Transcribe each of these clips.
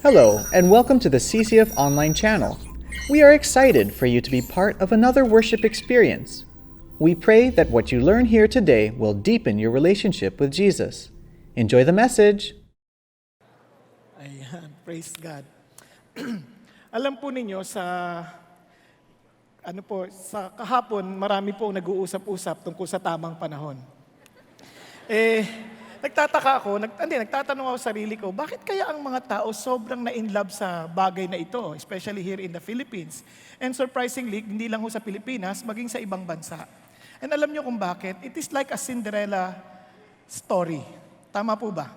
Hello, and welcome to the CCF Online channel. We are excited for you to be part of another worship experience. We pray that what you learn here today will deepen your relationship with Jesus. Enjoy the message. Ayan, praise God. Alam po ninyo sa kahapon marami po nag-uusap-usap tungkol sa tamang panahon. Nagtataka ako, nagtatanong ako sa sarili ko, bakit kaya ang mga tao sobrang na-inlove sa bagay na ito, especially here in the Philippines? And surprisingly, hindi lang ho sa Pilipinas, maging sa ibang bansa. And alam niyo kung bakit? It is like a Cinderella story. Tama po ba?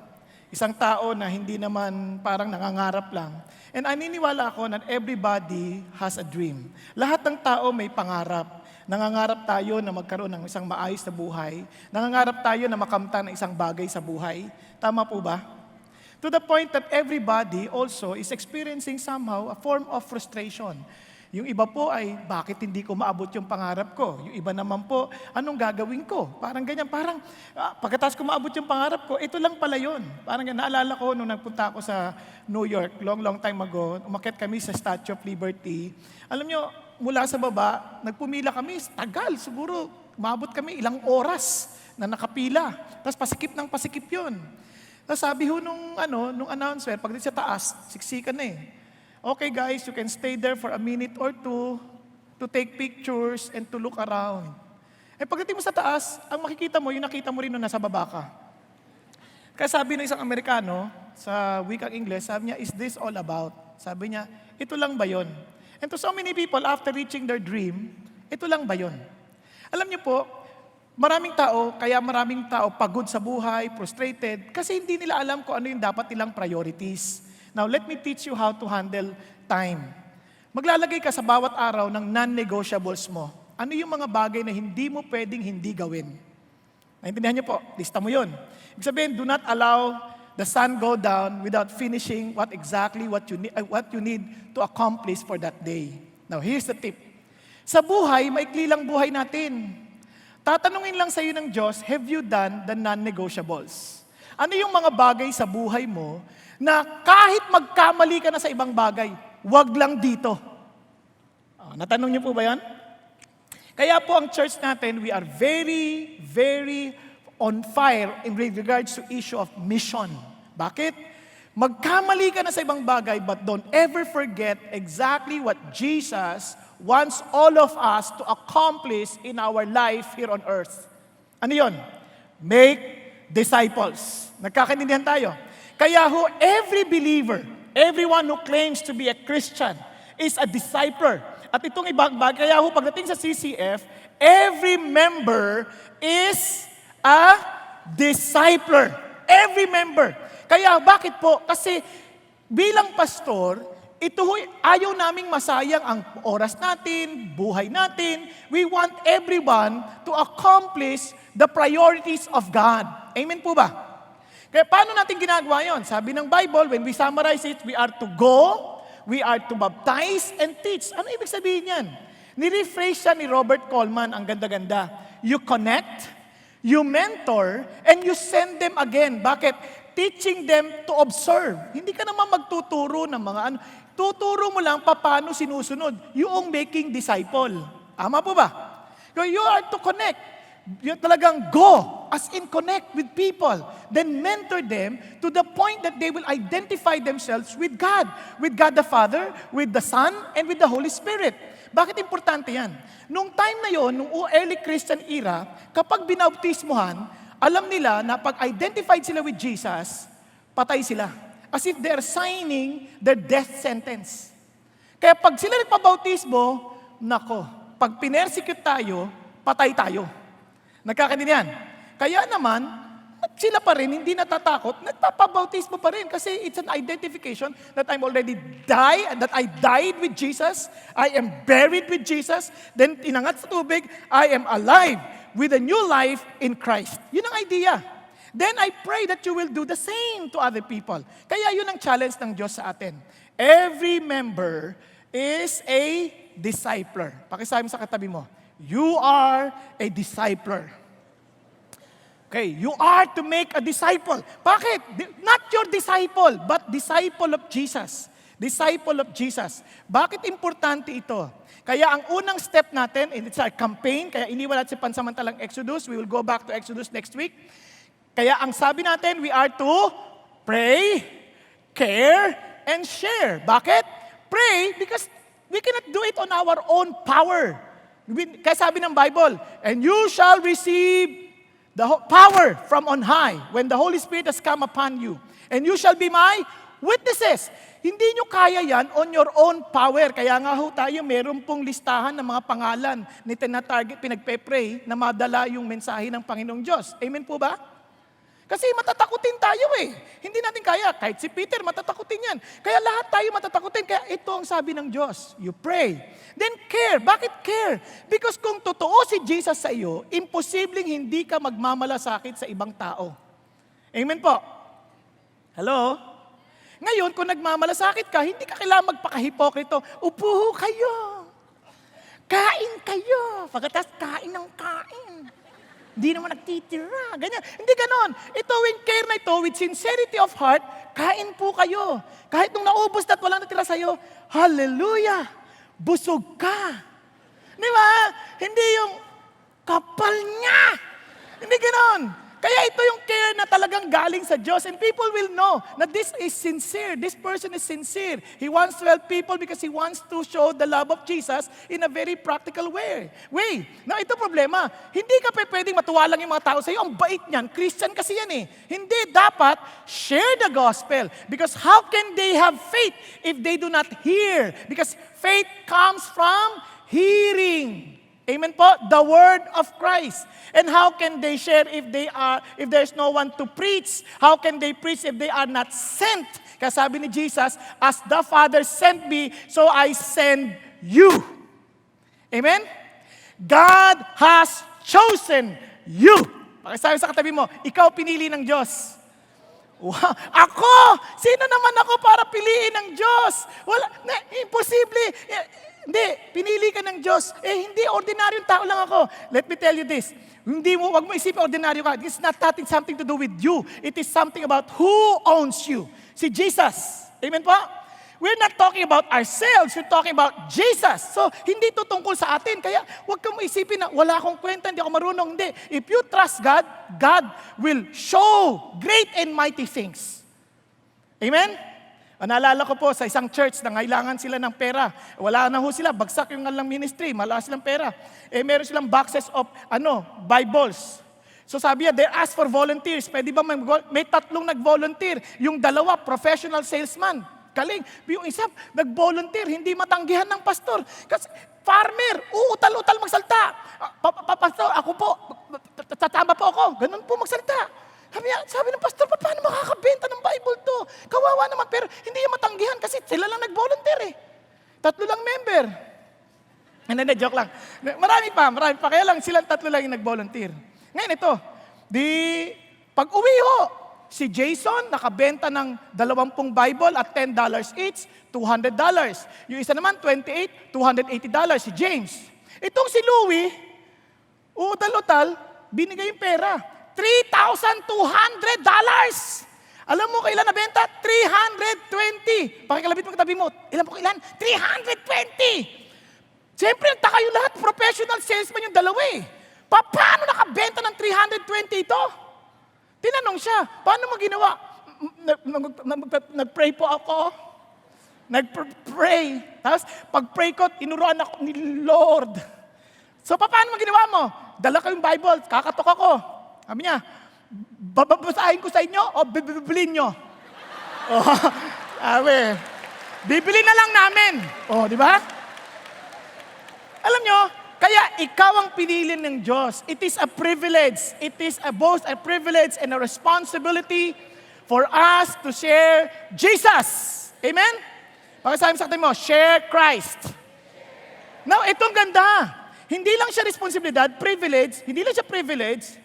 Isang tao na hindi naman parang nangangarap lang. And naniniwala ako na everybody has a dream. Lahat ng tao may pangarap. Nangangarap tayo na magkaroon ng isang maayos na buhay. Nangangarap tayo na makamtan ng isang bagay sa buhay. Tama po ba? To the point that everybody also is experiencing somehow a form of frustration. Yung iba po ay, bakit hindi ko maabot yung pangarap ko? Yung iba naman po, anong gagawin ko? Parang ganyan, pagkatapos ko maabot yung pangarap ko, ito lang pala yun. Parang naalala ko nung nagpunta ako sa New York, long time ago, umakyat kami sa Statue of Liberty. Alam nyo, mula sa baba, nagpumila kami, tagal, siguro, maabot kami ilang oras na nakapila. Tapos pasikip yun. Tapos sabi ho nung announcer, pagdating sa taas, siksikan na eh. Okay guys, you can stay there for a minute or two to take pictures and to look around. Pagdating mo sa taas, ang makikita mo, yung nakita mo rin nung nasa baba ka. Kaya sabi ng isang Amerikano, sa wikang Ingles, sabi niya, is this all about? Sabi niya, ito lang ba yun? And to so many people, after reaching their dream, ito lang ba yun? Alam niyo po, maraming tao pagod sa buhay, frustrated, kasi hindi nila alam kung ano yung dapat nilang priorities. Now, let me teach you how to handle time. Maglalagay ka sa bawat araw ng non-negotiables mo. Ano yung mga bagay na hindi mo pwedeng hindi gawin? Naintindihan niyo po, lista mo yun. Ibig sabihin, do not allow the sun go down without finishing what you need to accomplish for that day. Now, here's the tip. Sa buhay, maikli lang buhay natin. Tatanungin lang sa iyo ng Diyos, have you done the non-negotiables? Ano yung mga bagay sa buhay mo na kahit magkamali ka na sa ibang bagay, wag lang dito? Natanong niyo po ba yan? Kaya po ang church natin, we are very, very on fire in regards to issue of mission. Bakit? Magkamali ka na sa ibang bagay, but don't ever forget exactly what Jesus wants all of us to accomplish in our life here on earth. Ano yon? Make disciples. Nagkakaintindihan tayo? Kaya ho, every believer, everyone who claims to be a Christian is a discipler. At itong kaya ho, pagdating sa CCF, every member is a discipler. Every member. Kaya bakit po? Kasi bilang pastor, ito ho, ayaw naming masayang ang oras natin, buhay natin. We want everyone to accomplish the priorities of God. Amen po ba? Kaya paano natin ginagawa yon? Sabi ng Bible, when we summarize it, we are to go, we are to baptize and teach. Ano ibig sabihin yan? Nirephrase siya ni Robert Coleman, ang ganda-ganda. You connect, you mentor, and you send them again. Bakit? Teaching them to observe. Hindi ka naman magtuturo ng mga tuturo mo lang paano sinusunod. Yung making disciple. Tama po ba? So you are to connect. You talagang go, as in connect with people. Then mentor them to the point that they will identify themselves with God the Father, with the Son, and with the Holy Spirit. Bakit importante yan? Nung time na yon, nung early Christian era, kapag binautismohan, alam nila na pag identified sila with Jesus, patay sila. As if they're signing their death sentence. Kaya pag sila nagpabautismo, pag pinersecute tayo, patay tayo. Nagkakaintindihan? Kaya naman, sila pa rin, hindi natatakot, nagpapabautismo pa rin kasi it's an identification that I'm already that I died with Jesus, I am buried with Jesus, then tinangat sa tubig, I am alive with a new life in Christ. Yun ang idea. Then I pray that you will do the same to other people. Kaya yun ang challenge ng Diyos sa atin. Every member is a discipler. Pakisabi sa katabi mo, you are a discipler. Okay, you are to make a disciple. Bakit? Not your disciple, but disciple of Jesus. Disciple of Jesus. Bakit importante ito? Kaya ang unang step natin, and it's our campaign, kaya iniwan natin sa pansamantalang Exodus, we will go back to Exodus next week. Kaya ang sabi natin, we are to pray, care, and share. Bakit? Pray because we cannot do it on our own power. Kaya sabi ng Bible, and you shall receive the power from on high when the Holy Spirit has come upon you. And you shall be my witnesses. Hindi nyo kaya yan on your own power. Kaya nga ho tayo, meron pong listahan ng mga pangalan ni tina-target, pinagpe-pray na madala yung mensahe ng Panginoong Diyos. Amen po ba? Kasi matatakutin tayo eh. Hindi natin kaya. Kahit si Peter, matatakutin yan. Kaya lahat tayo matatakutin. Kaya ito ang sabi ng Diyos. You pray. Then care. Bakit care? Because kung totoo si Jesus sa iyo, imposibleng hindi ka magmamalasakit sa ibang tao. Amen po. Hello? Ngayon, kung nagmamalasakit ka, hindi ka kailangan magpakahipokrito. Upo ho kayo. Kain kayo. Pagkatas, kain ng kain. Hindi naman nagtitira. Ganyan. Hindi ganon. Ito, when care na ito, with sincerity of heart, kain po kayo. Kahit nung naubos na at walang natira sa'yo, hallelujah, busog ka. Di ba? Hindi yung kapal niya. Hindi ganon. Kaya ito yung care na talagang galing sa Diyos. And people will know na this is sincere. This person is sincere. He wants to help people because he wants to show the love of Jesus in a very practical way. Now, ito problema. Hindi ka pwedeng matuwa lang yung mga tao sa iyo. Ang bait niyan. Christian kasi yan eh. Hindi dapat share the gospel. Because how can they have faith if they do not hear? Because faith comes from hearing. Amen po? The word of Christ. And how can they share if there's no one to preach? How can they preach if they are not sent? Kaya sabi ni Jesus, as the Father sent me, so I send you. Amen? God has chosen you. Pakisabi sa katabi mo, ikaw pinili ng Diyos. Wow. Ako? Sino naman ako para piliin ng Diyos? Imposible. Hindi, pinili ka ng Diyos. Hindi, ordinaryong tao lang ako. Let me tell you this. Wag mo isipin ordinaryo ka. It's not something to do with you. It is something about who owns you. Si Jesus. Amen po? We're not talking about ourselves. We're talking about Jesus. So, hindi ito tungkol sa atin. Kaya, wag kang isipin na wala akong kwenta, hindi ako marunong. Hindi. If you trust God, God will show great and mighty things. Amen? Naalala ko po sa isang church na ngailangan sila ng pera. Wala na ho sila, bagsak yung ngalang ministry, malakas silang pera. Meron silang boxes of Bibles. So sabi niya, they asked for volunteers. Pwede ba may 3 nag-volunteer. Yung 2, professional salesman. Galing. Yung isa, nag-volunteer, hindi matanggihan ng pastor. Kasi farmer, uutal-utal magsalta. Pastor, ako po, tatama po ako. Ganun po magsalta. Sabi ng pastor, paano makakabenta ng Bible to? Kawawa naman, pero hindi yung matanggihan kasi sila lang nag-volunteer eh. 3 lang member. Hindi, joke lang. Marami pa. Kaya lang silang 3 lang yung nag-volunteer. Ngayon ito, pag uwi ho, si Jason nakabenta ng 20 Bible at $10 each, $200. Yung isa naman, 28, $280. Si James. Itong si Louie, utal-utal, binigay yung pera. $3,200. Alam mo kailan nabenta? 320. Pakikalabit mo katabi mo. Ilan po kailan? 320. Siyempre, ang taka yung lahat. Professional salesman yung 2 eh. Paano nakabenta ng 320 ito? Tinanong siya, paano mo ginawa? Nag-pray po ako. Nag-pray. Tapos, pag-pray ko, tinuruan ako ni Lord. So, paano mo ginawa mo? Dala ko yung Bible, kakatok ako. Sabi niya, babasahin ko sa inyo o bibilin nyo? Sabi, bibili na lang namin. Di ba? Alam nyo, kaya ikaw ang pinili ng Diyos. It is a privilege. It is both a privilege and a responsibility for us to share Jesus. Amen? Pakisabi sa atin mo, share Christ. Now, itong ganda. Hindi lang siya responsibilidad, privilege. Hindi lang siya privilege.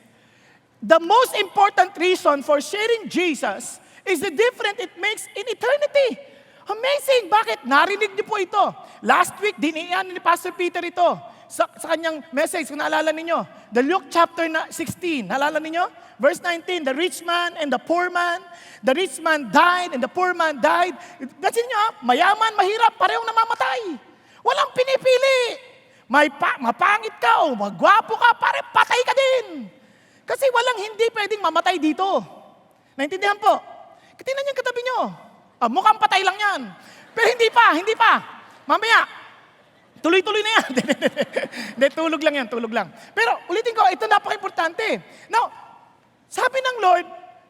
The most important reason for sharing Jesus is the difference it makes in eternity. Amazing! Bakit? Narinig niyo po ito. Last week, diniyan ni Pastor Peter ito. sa kanyang message, kung naalala ninyo, the Luke chapter 16, naalala ninyo? Verse 19, the rich man and the poor man. The rich man died and the poor man died. Kasi nyo, mayaman, mahirap, parehong namamatay. Walang pinipili. Mapangit ka o magwapo ka, pare patay ka din. Kasi walang hindi pwedeng mamatay dito. Naintindihan po? Tingnan yung katabi nyo. Mukhang patay lang yan. Pero hindi pa. Mamaya, tuloy-tuloy na yan. Hindi, tulog lang. Pero ulitin ko, ito napaka-importante. Now, sabi ng Lord,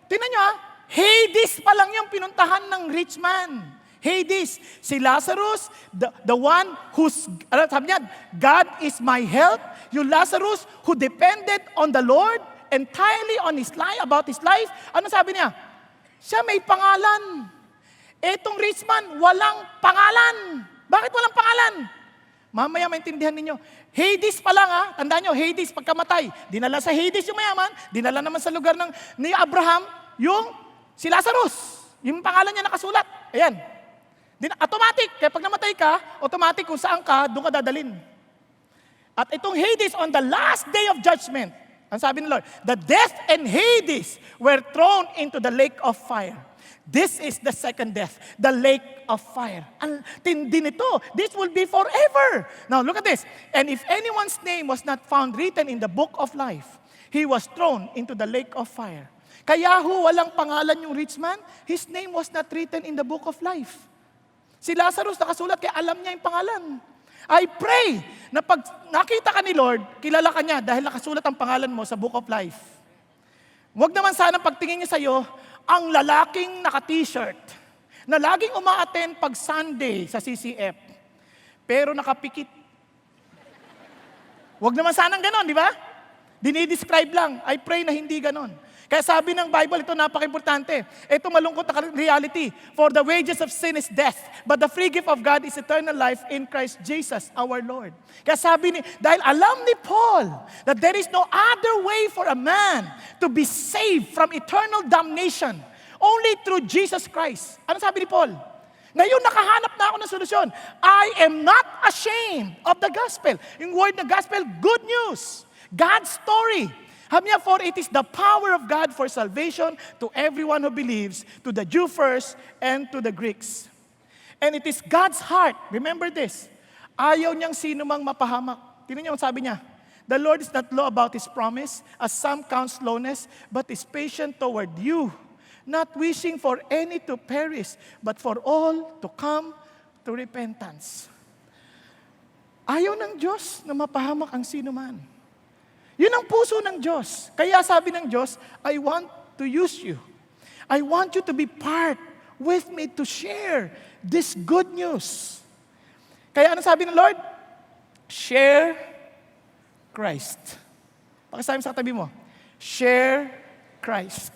tingnan nyo Hades pa lang yung pinuntahan ng rich man. Hades. Si Lazarus, the one who's, sabi niya, God is my help. Yung Lazarus who depended on the Lord entirely on his life, about his life. Ano sabi niya? Siya may pangalan. Etong rich man, walang pangalan. Bakit walang pangalan? Mamaya maintindihan ninyo. Hades pa lang Tandaan nyo, Hades pagkamatay. Dinala sa Hades yung mayaman, dinala naman sa lugar ni Abraham, si Lazarus. Yung pangalan niya nakasulat. Ayan. Automatic. Kaya pag namatay ka, automatic kung saan ka, doon ka dadalin. At itong Hades on the last day of judgment, ang sabi ng Lord, the death and Hades were thrown into the lake of fire. This is the second death, the lake of fire. Ang tindi nito. This will be forever. Now, look at this. And if anyone's name was not found written in the book of life, he was thrown into the lake of fire. Kaya walang pangalan yung rich man, his name was not written in the book of life. Si Lazarus nakasulat, kaya alam niya yung pangalan. I pray na pag nakita ka ni Lord, kilala ka niya dahil nakasulat ang pangalan mo sa book of life. Huwag naman sana pagtingin niya sa'yo, ang lalaking naka-t-shirt na laging uma-attend pag Sunday sa CCF, pero nakapikit. Huwag naman sanang ganon, di ba? Dinidescribe lang. I pray na hindi ganon. Kaya sabi ng Bible, ito napaka-importante. Ito malungkot na reality. For the wages of sin is death, but the free gift of God is eternal life in Christ Jesus our Lord. Kaya sabi dahil alam ni Paul that there is no other way for a man to be saved from eternal damnation, only through Jesus Christ. Ano sabi ni Paul? Ngayon nakahanap na ako ng solusyon. I am not ashamed of the gospel. Yung word na gospel, good news. God's story. For it is the power of God for salvation to everyone who believes, to the Jew first and to the Greeks. And it is God's heart. Remember this. Ayaw niyang sino mang mapahamak. Tingnan niyo ang sabi niya. The Lord is not slow about His promise, as some count slowness, but is patient toward you, not wishing for any to perish, but for all to come to repentance. Ayaw ng Diyos na mapahamak ang sino man. Yun ang puso ng Diyos. Kaya sabi ng Diyos, I want to use you. I want you to be part with me to share this good news. Kaya ano sabi ng Lord? Share Christ. Pakisabi sa katabi mo, share Christ.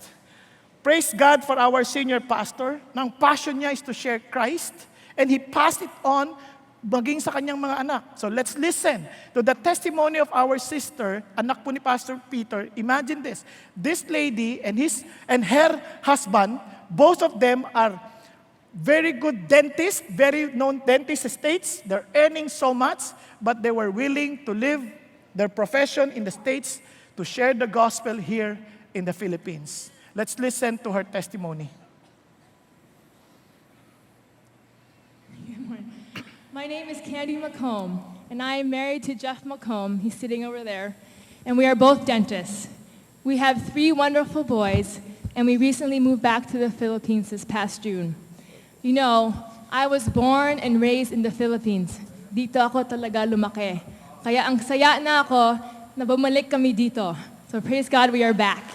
Praise God for our senior pastor. Nang passion niya is to share Christ, and he passed it on maging sa kanyang mga anak. So let's listen to the testimony of our sister, anak po ni Pastor Peter. Imagine this. This lady and her husband, both of them are very good dentists, very known dentist estates. They're earning so much, but they were willing to leave their profession in the States to share the gospel here in the Philippines. Let's listen to her testimony. My name is Candy McComb, and I am married to Jeff McComb. He's sitting over there, and we are both dentists. We have 3 wonderful boys, and we recently moved back to the Philippines this past June. You know, I was born and raised in the Philippines. Dito ako talaga lumaki. Kaya ang saya na ako na bumalik kami dito. So praise God, we are back.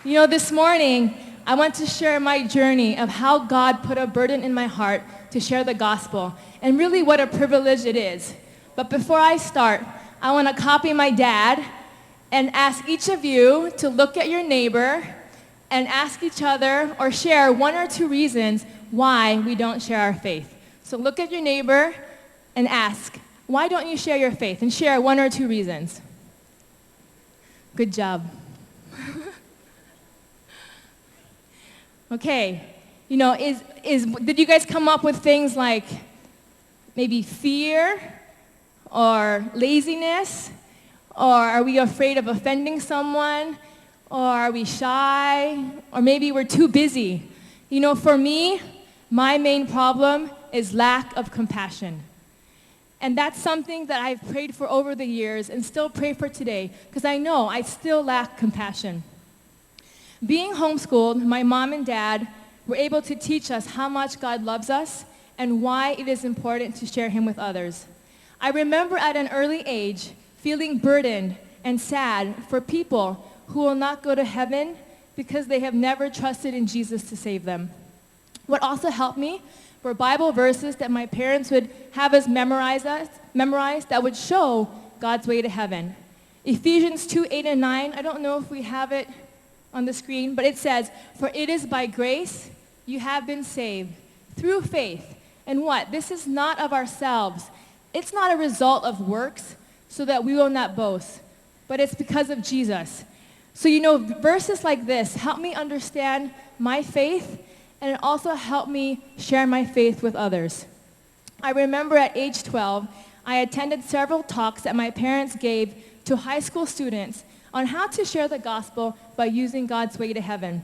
You know, this morning, I want to share my journey of how God put a burden in my heart to share the gospel, and really what a privilege it is. But before I start, I want to copy my dad and ask each of you to look at your neighbor and ask each other or share 1 or 2 reasons why we don't share our faith. So look at your neighbor and ask, why don't you share your faith? And share 1 or 2 reasons. Good job. Okay, you know, did you guys come up with things like maybe fear, or laziness? Or are we afraid of offending someone? Or are we shy? Or maybe we're too busy. You know, for me, my main problem is lack of compassion. And that's something that I've prayed for over the years and still pray for today, because I know I still lack compassion. Being homeschooled, my mom and dad were able to teach us how much God loves us and why it is important to share him with others. I remember at an early age feeling burdened and sad for people who will not go to heaven because they have never trusted in Jesus to save them. What also helped me were Bible verses that my parents would have us memorize that would show God's way to heaven. Ephesians 2:8-9, I don't know if we have it on the screen, but it says, "For it is by grace you have been saved through faith." And what? This is not of ourselves. It's not a result of works, so that we will not boast, but it's because of Jesus. So, you know, verses like this help me understand my faith, and it also helped me share my faith with others. I remember at age 12, I attended several talks that my parents gave to high school students on how to share the gospel by using God's way to heaven.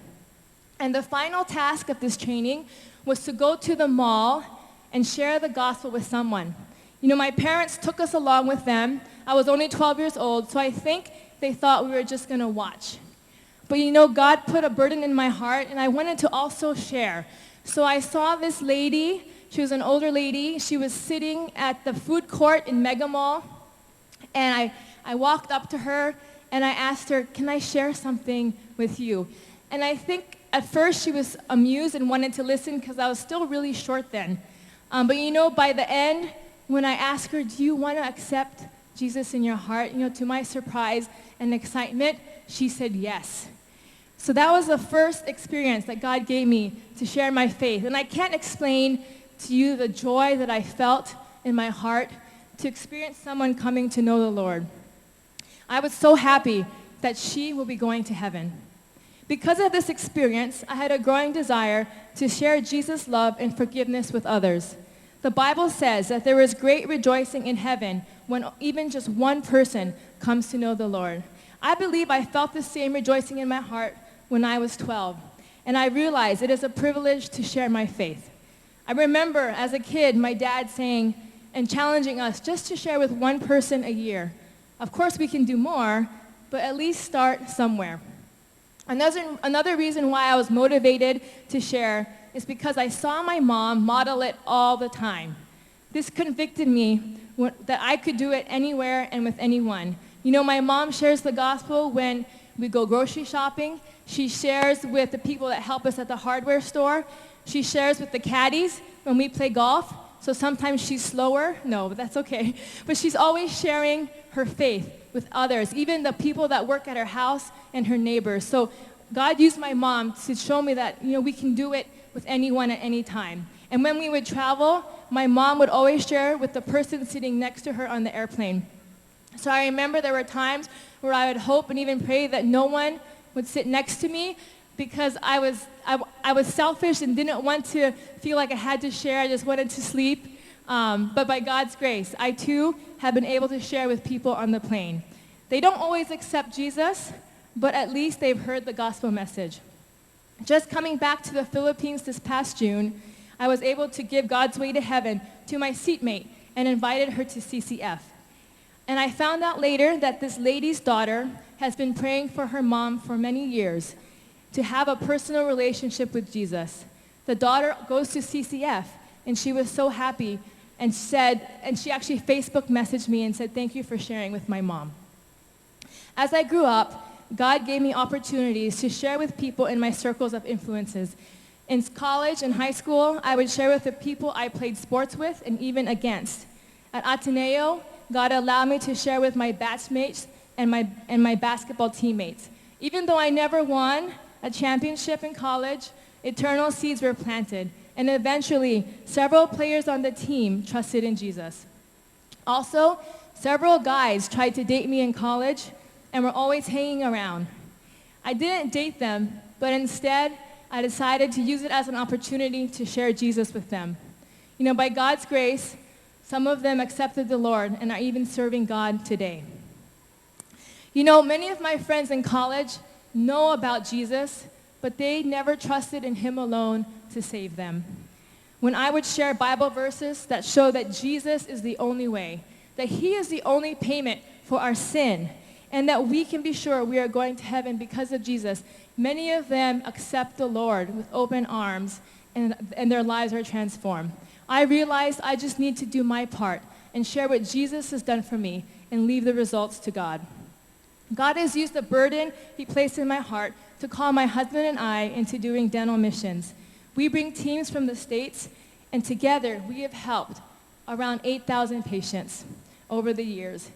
And the final task of this training was to go to the mall and share the gospel with someone. You know, my parents took us along with them. I was only 12 years old, so I think they thought we were just going to watch. But you know, God put a burden in my heart, and I wanted to also share. So I saw this lady. She was an older lady. She was sitting at the food court in Mega Mall, and I walked up to her, and I asked her, "Can I share something with you?" And I think at first she was amused and wanted to listen because I was still really short then. But you know, by the end, when I asked her, "Do you want to accept Jesus in your heart?" You know, to my surprise and excitement, she said yes. So that was the first experience that God gave me to share my faith. And I can't explain to you the joy that I felt in my heart to experience someone coming to know the Lord. I was so happy that she will be going to heaven. Because of this experience, I had a growing desire to share Jesus' love and forgiveness with others. The Bible says that there is great rejoicing in heaven when even just one person comes to know the Lord. I believe I felt the same rejoicing in my heart when I was 12, and I realized it is a privilege to share my faith. I remember as a kid my dad saying and challenging us just to share with one person a year. Of course we can do more, but at least start somewhere. Another reason why I was motivated to share is because I saw my mom model it all the time. This convicted me that I could do it anywhere and with anyone. You know, my mom shares the gospel when we go grocery shopping. She shares with the people that help us at the hardware store. She shares with the caddies when we play golf. So sometimes she's slower. No, but that's okay. But she's always sharing her faith with others, even the people that work at her house and her neighbors. So God used my mom to show me that, you know, we can do it with anyone at any time. And when we would travel, my mom would always share with the person sitting next to her on the airplane. So I remember there were times where I would hope and even pray that no one would sit next to me because I was selfish and didn't want to feel like I had to share. I just wanted to sleep. But by God's grace, I too have been able to share with people on the plane. They don't always accept Jesus, but at least they've heard the gospel message. Just coming back to the Philippines this past June, I was able to give God's way to heaven to my seatmate and invited her to CCF. And I found out later that this lady's daughter has been praying for her mom for many years to have a personal relationship with Jesus. The daughter goes to CCF, and she was so happy and she actually Facebook messaged me and said, "Thank you for sharing with my mom." As I grew up, God gave me opportunities to share with people in my circles of influences. In college and high school, I would share with the people I played sports with and even against. At Ateneo, God allowed me to share with my batchmates and my basketball teammates. Even though I never won a championship in college, eternal seeds were planted, and eventually, several players on the team trusted in Jesus. Also, several guys tried to date me in college and were always hanging around. I didn't date them, but instead, I decided to use it as an opportunity to share Jesus with them. You know, by God's grace, Some of them accepted the Lord and are even serving God today. You know, many of my friends in college know about Jesus, but they never trusted in him alone to save them. When I would share Bible verses that show that Jesus is the only way, that he is the only payment for our sin, and that we can be sure we are going to heaven because of Jesus, many of them accept the Lord with open arms, and their lives are transformed. I realized I just need to do my part and share what Jesus has done for me and leave the results to God. God has used the burden he placed in my heart to call my husband and I into doing dental missions. We bring teams from the States, and together we have helped around 8,000 patients over the years.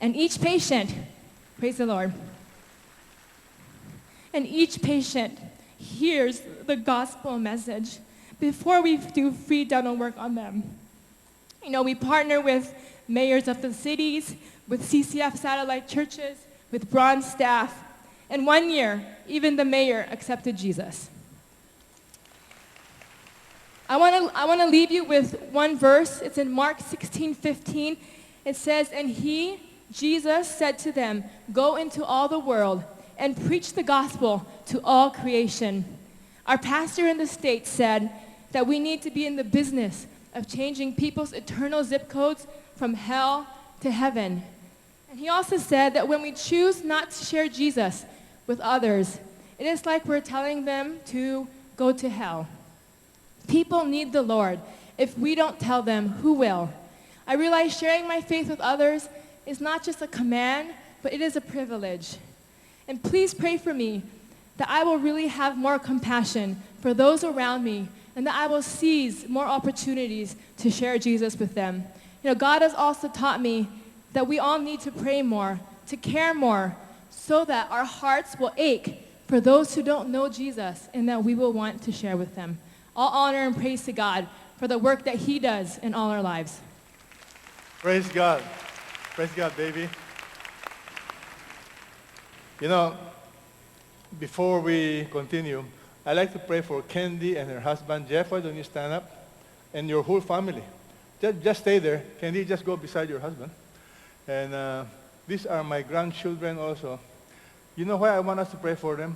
And each patient, praise the Lord, and each patient hears the gospel message before we do free dental work on them. You know, we partner with mayors of the cities, with CCF satellite churches, with bronze staff, and one year, even the mayor accepted Jesus. I want to leave you with one verse. It's in Mark 16:15. It says, "And he, Jesus, said to them, 'Go into all the world and preach the gospel to all creation.'" Our pastor in the States said that we need to be in the business of changing people's eternal zip codes from hell to heaven. And he also said that when we choose not to share Jesus with others, it is like we're telling them to go to hell. People need the Lord. If we don't tell them, who will? I realize sharing my faith with others is not just a command, but it is a privilege. And please pray for me that I will really have more compassion for those around me, and that I will seize more opportunities to share Jesus with them. You know, God has also taught me that we all need to pray more, to care more, so that our hearts will ache for those who don't know Jesus, and that we will want to share with them. All honor and praise to God for the work that he does in all our lives. Praise God. Praise God, baby. You know, before we continue, I'd like to pray for Candy and her husband, Jeff. Why don't you stand up? And your whole family. Just stay there. Candy, just go beside your husband. And these are my grandchildren also. You know why I want us to pray for them?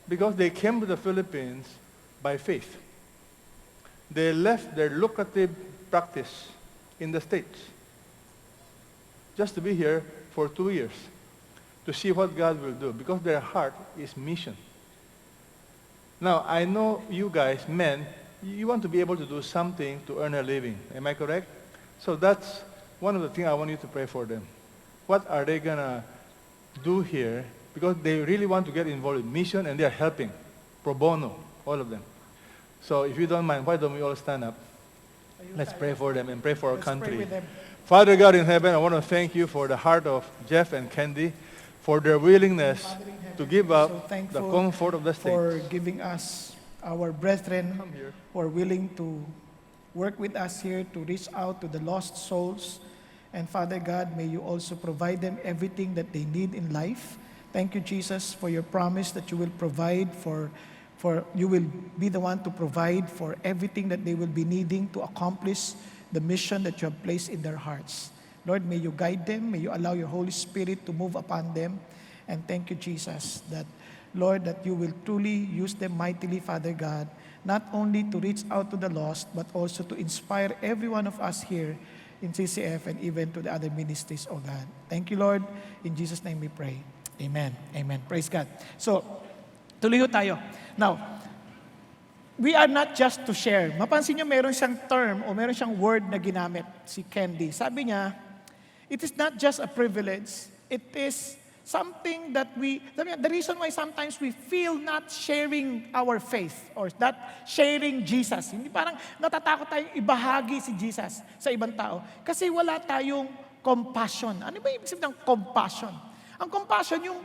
Because they came to the Philippines by faith. They left their lucrative practice in the States just to be here for 2 years to see what God will do, because their heart is mission. Now, I know you guys, men, you want to be able to do something to earn a living. Am I correct? So that's one of the things I want you to pray for them. What are they going to do here? Because they really want to get involved in mission, and they're helping pro bono, all of them. So if you don't mind, why don't we all stand up? Let's pray for them and pray for our Let's pray country. with them. Father God in heaven, I want to thank you for the heart of Jeff and Candy, for their willingness to give up So the thankful comfort of the for States. giving us our brethren Come here. who are willing to work with us here to reach out to the lost souls. And Father God, may you also provide them everything that they need in life. Thank you, Jesus, for your promise that you will provide for you will be the one to provide for everything that they will be needing to accomplish the mission that you have placed in their hearts. Lord, may you guide them. May you allow your Holy Spirit to move upon them. And thank you, Jesus, that, Lord, that you will truly use them mightily, Father God, not only to reach out to the lost, but also to inspire every one of us here in CCF and even to the other ministries, oh God. Thank you, Lord. In Jesus' name we pray. Amen. Amen. Praise God. So, tuloy ho tayo. Now, we are not just to share. Mapansin nyo, meron siyang term o meron siyang word na ginamit, si Candy. Sabi niya, it is not just a privilege, it is something that the reason why sometimes we feel not sharing our faith or not sharing Jesus. Hindi parang natatakot tayong ibahagi si Jesus sa ibang tao kasi wala tayong compassion. Ano ba ibig sabihin ng compassion? Ang compassion, yung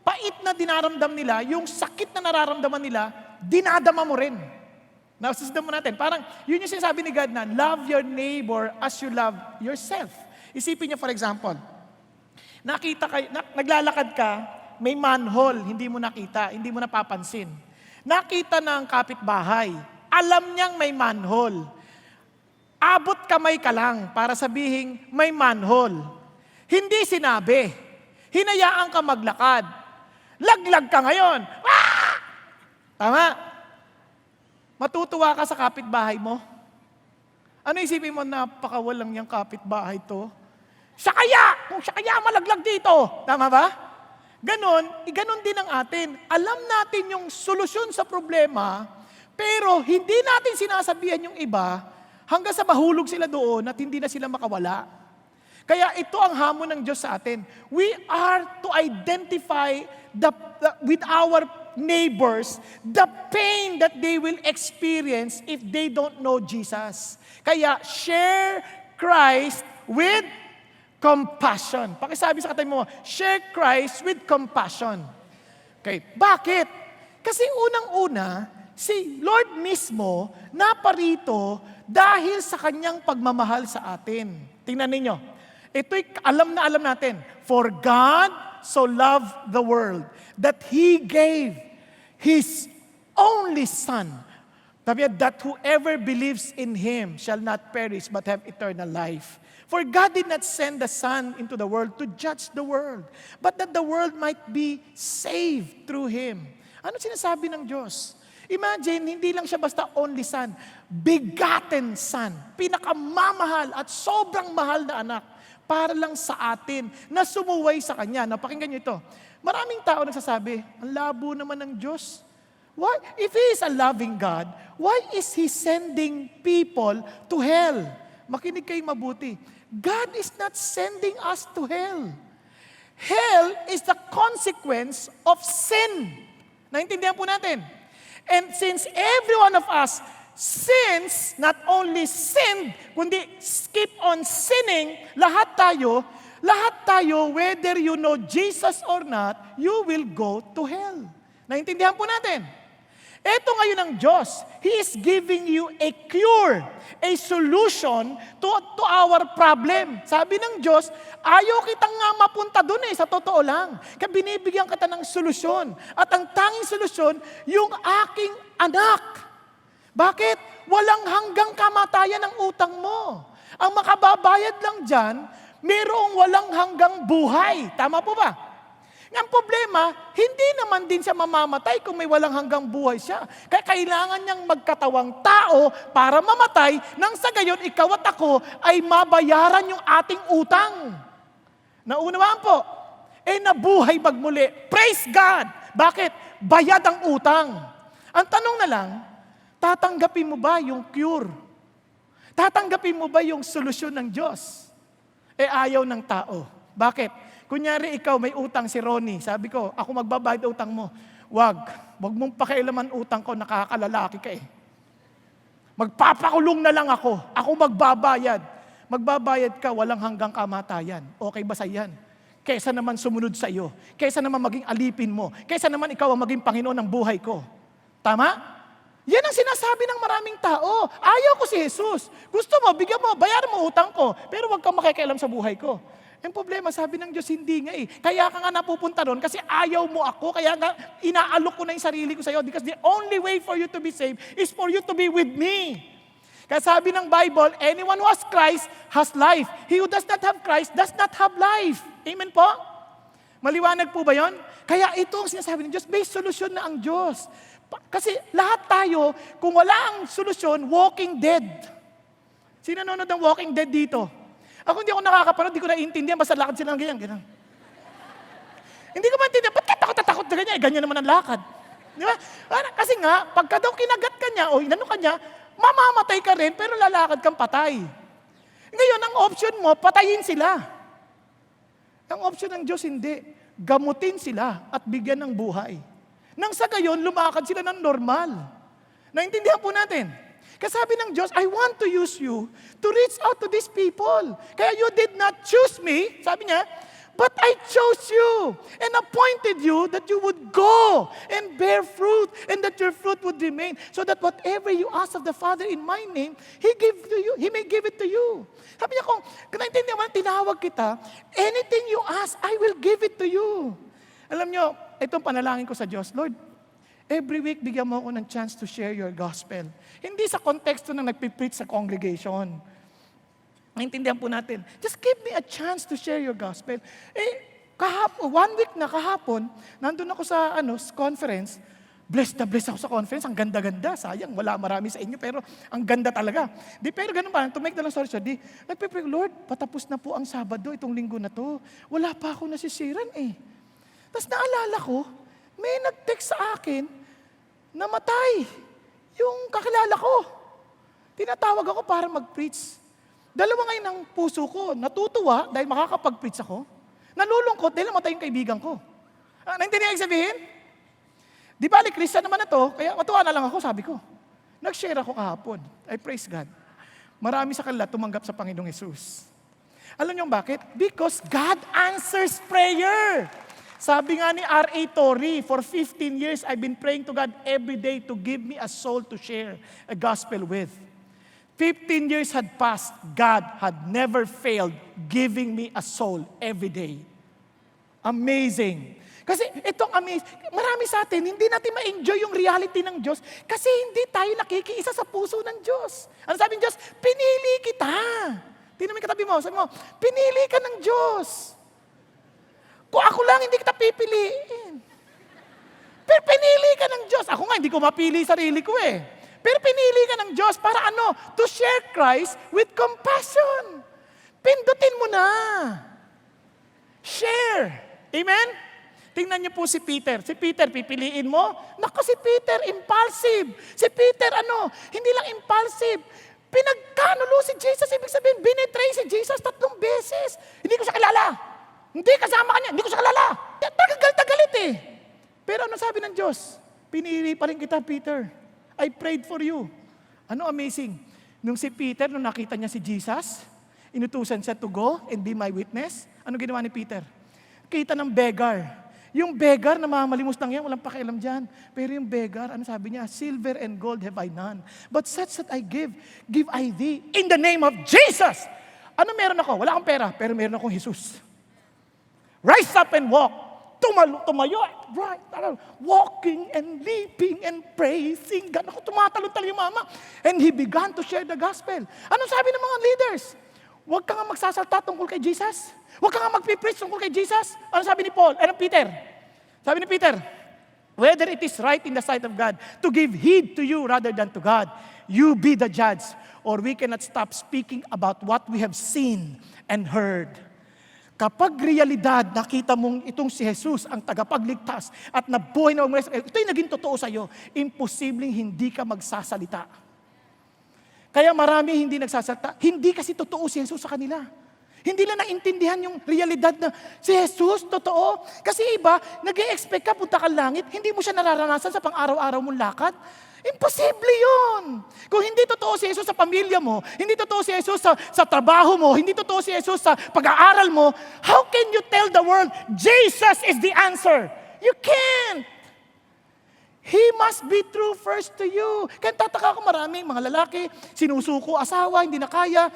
pait na dinaramdam nila, yung sakit na nararamdaman nila, dinadama mo rin. Nasusdan mo natin. Parang, yun yung sinasabi ni God na, love your neighbor as you love yourself. Isipin niyo, for example, naglalakad ka, may manhole, hindi mo nakita, hindi mo napapansin. Nakita ng kapitbahay, alam niyang may manhole. abot kamay ka lang para sabihin may manhole. Hindi sinabi. Hinayaan ka maglakad. Laglag ka ngayon. Ah! Tama? Matutuwa ka sa kapitbahay mo? Ano isipin mo, napakawalang yung kapitbahay to? Siya kaya! Kung siya kaya malaglag dito. Tama ba? Ganon din ang atin. Alam natin yung solusyon sa problema, pero hindi natin sinasabihan yung iba hanggang sa mahulog sila doon at hindi na sila makawala. Kaya ito ang hamon ng Diyos sa atin. We are to identify with our neighbors the pain that they will experience if they don't know Jesus. Kaya share Christ with compassion. Pakisabi sa katabi mo, share Christ with compassion. Okay, bakit? Kasi unang-una, si Lord mismo naparito dahil sa kanyang pagmamahal sa atin. Tingnan ninyo. Ito'y alam na alam natin. For God so loved the world that He gave His only Son, that whoever believes in Him shall not perish but have eternal life. For God did not send the Son into the world to judge the world, but that the world might be saved through Him. Ano sinasabi ng Diyos? Imagine, hindi lang siya basta only Son, begotten Son, pinakamamahal at sobrang mahal na anak, para lang sa atin na sumuway sa Kanya. Napakinggan niyo ito. Maraming tao nagsasabi, ang labo naman ng Diyos. Why? If He is a loving God, why is He sending people to hell? Makinig kayo mabuti. God is not sending us to hell. Hell is the consequence of sin. Naintindihan po natin. And since every one of us sins, not only sinned, kundi keep on sinning, lahat tayo, whether you know Jesus or not, you will go to hell. Naintindihan po natin. Ito ngayon ang Diyos. He is giving you a cure, a solution to our problem. Sabi ng Diyos, ayaw kitang nga mapunta dun sa totoo lang. Kaya binibigyan kita ng solusyon. At ang tanging solusyon, yung aking anak. Bakit? Walang hanggang kamatayan ang utang mo. Ang makababayad lang dyan, mayroong walang hanggang buhay. Tama po ba? Ang problema, hindi naman din siya mamamatay kung may walang hanggang buhay siya. Kaya kailangan niyang magkatawang tao para mamatay nang sa gayon ikaw at ako ay mabayaran yung ating utang. Naunawaan po? Nabuhay magmuli. Praise God! Bakit? Bayad ang utang. Ang tanong na lang, tatanggapin mo ba yung cure? Tatanggapin mo ba yung solusyon ng Diyos? Ayaw ng tao. Bakit? Kunyari ikaw may utang si Ronnie. Sabi ko, ako magbabayad utang mo. Wag mong pakialaman utang ko, nakakalalaki ka Magpapakulong na lang ako. Ako magbabayad. Magbabayad ka, walang hanggang kamatayan. Okay ba sa yan? Kesa naman sumunod sa iyo. Kesa naman maging alipin mo. Kesa naman ikaw ang maging Panginoon ng buhay ko. Tama? Yan ang sinasabi ng maraming tao. Ayaw ko si Jesus. Gusto mo, bigyan mo, bayaran mo utang ko. Pero wag kang makikialam sa buhay ko. Ang problema, sabi ng Diyos, hindi nga Kaya ka nga napupunta doon kasi ayaw mo ako. Kaya nga, inaalok ko na yung sarili ko sa iyo because the only way for you to be saved is for you to be with me. Kaya sabi ng Bible, anyone who has Christ has life. He who does not have Christ does not have life. Amen po? Maliwanag po ba yon? Kaya ito ang sinasabi ng Diyos, may solusyon na ang Diyos. Kasi lahat tayo, kung wala ang solusyon, walking dead. Sino nanonood ng Walking Dead dito? Ako hindi ako nakakapanood, hindi ko naiintindihan, basta lakad sila ng ganyan. Hindi ko maintindihan, ba't takot na ganyan? Ganyan naman ang lakad. Di ba? Kasi nga, pagka daw kinagat ka niya o inano ka niya, mamamatay ka rin, pero lalakad kang patay. Ngayon, ang option mo, patayin sila. Ang option ng Diyos, hindi. Gamutin sila at bigyan ng buhay. Nang sa gayon, lumakad sila ng normal. Naintindihan po natin. Kasi sabi ng Diyos, I want to use you to reach out to these people. Kaya you did not choose me, sabi niya, but I chose you and appointed you that you would go and bear fruit and that your fruit would remain so that whatever you ask of the Father in my name, He may give it to you. Sabi niya, kung naintindihan mo, tinawag kita, anything you ask, I will give it to you. Alam niyo, itong panalangin ko sa Diyos, Lord, Every week, bigyan mo ako ng chance to share your gospel. Hindi sa konteksto na nagpipreach sa congregation. Naintindihan po natin. Just give me a chance to share your gospel. Kahapon, 1 week na kahapon, nandun ako sa conference. Blessed na blessed ako sa conference. Ang ganda-ganda. Sayang, wala marami sa inyo, pero ang ganda talaga. Pero ganun pa, to make the long story short, nagpipray, Lord, patapos na po ang Sabado, itong linggo na to. Wala pa ako nasisiran eh. Tapos naalala ko, may nag-text sa akin, namatay yung kakilala ko. Tinatawag ako para mag-preach. Dalawa ngayon ang puso ko. Natutuwa dahil makakapag-preach ako. Nalulungkot dahil namatay yung kaibigan ko. Naintindihan yung sabihin? Di bali, Christian naman na to, kaya matuwa na lang ako, sabi ko. Nag-share ako kahapon. I praise God. Marami sa kanila tumanggap sa Panginoong Hesus. Alam niyo bakit? Because God answers prayer. Sabi nga ni R.A. Torrey, for 15 years, I've been praying to God every day to give me a soul to share a gospel with. 15 years had passed, God had never failed giving me a soul every day. Amazing. Kasi itong amazing, marami sa atin, hindi natin ma-enjoy yung reality ng Diyos kasi hindi tayo nakikiisa sa puso ng Diyos. Ano sabi ng Diyos? Pinili kita. Tingnan mo yung katabi mo, sabi mo, pinili ka ng Diyos. Kung ako lang, hindi kita pipiliin. Pero pinili ka ng Diyos. Ako nga, hindi ko mapili sarili ko eh. Pero pinili ka ng Diyos para ano? To share Christ with compassion. Pindutin mo na. Share. Amen? Tingnan niyo po si Peter. Si Peter, pipiliin mo? Naku, si Peter, impulsive. Si Peter, hindi lang impulsive. Pinagkanulo si Jesus. Ibig sabihin, binetray si Jesus 3 beses. Hindi ko siya kilala. Hindi kasama kanya. Hindi ko siya kilala. Tagagalit eh. Pero ano sabi ng Diyos? Pinili pa rin kita, Peter. I prayed for you. Ano amazing? Nung si Peter, nung nakita niya si Jesus, inutusan siya to go and be my witness. Ano ginawa ni Peter? Kita ng beggar. Yung beggar, namamalimos lang yan, walang pakialam dyan. Pero yung beggar, ano sabi niya? Silver and gold have I none. But such that I give I thee in the name of Jesus. Ano meron ako? Wala akong pera, pero meron akong Jesus. Rise up and walk. Tumayo. Right. Walking and leaping and praising God. Ako, tumatalon-talon yung mama. And he began to share the gospel. Anong sabi ng mga leaders? Huwag ka nga magsasalta tungkol kay Jesus. Huwag ka nga magpipreach tungkol kay Jesus. Ano sabi ni Paul? Peter? Sabi ni Peter, whether it is right in the sight of God to give heed to you rather than to God, you be the judge, or we cannot stop speaking about what we have seen and heard. Kapag realidad, nakita mong itong si Jesus ang tagapagligtas at nabuhay na ito'y naging totoo sa iyo, imposibleng hindi ka magsasalita. Kaya marami hindi nagsasalita. Hindi kasi totoo si Jesus sa kanila. Hindi lang naintindihan yung realidad na si Jesus, totoo. Kasi iba, nag-e-expect ka, punta ka langit, hindi mo siya nararanasan sa pang-araw-araw mong lakad. Imposible yun. Kung hindi totoo si Jesus sa pamilya mo, hindi totoo si Jesus sa trabaho mo, hindi totoo si Jesus sa pag-aaral mo, how can you tell the world, Jesus is the answer? You can't. He must be true first to you. Kaya tataka ko maraming mga lalaki, sinusuko, asawa, hindi na kaya.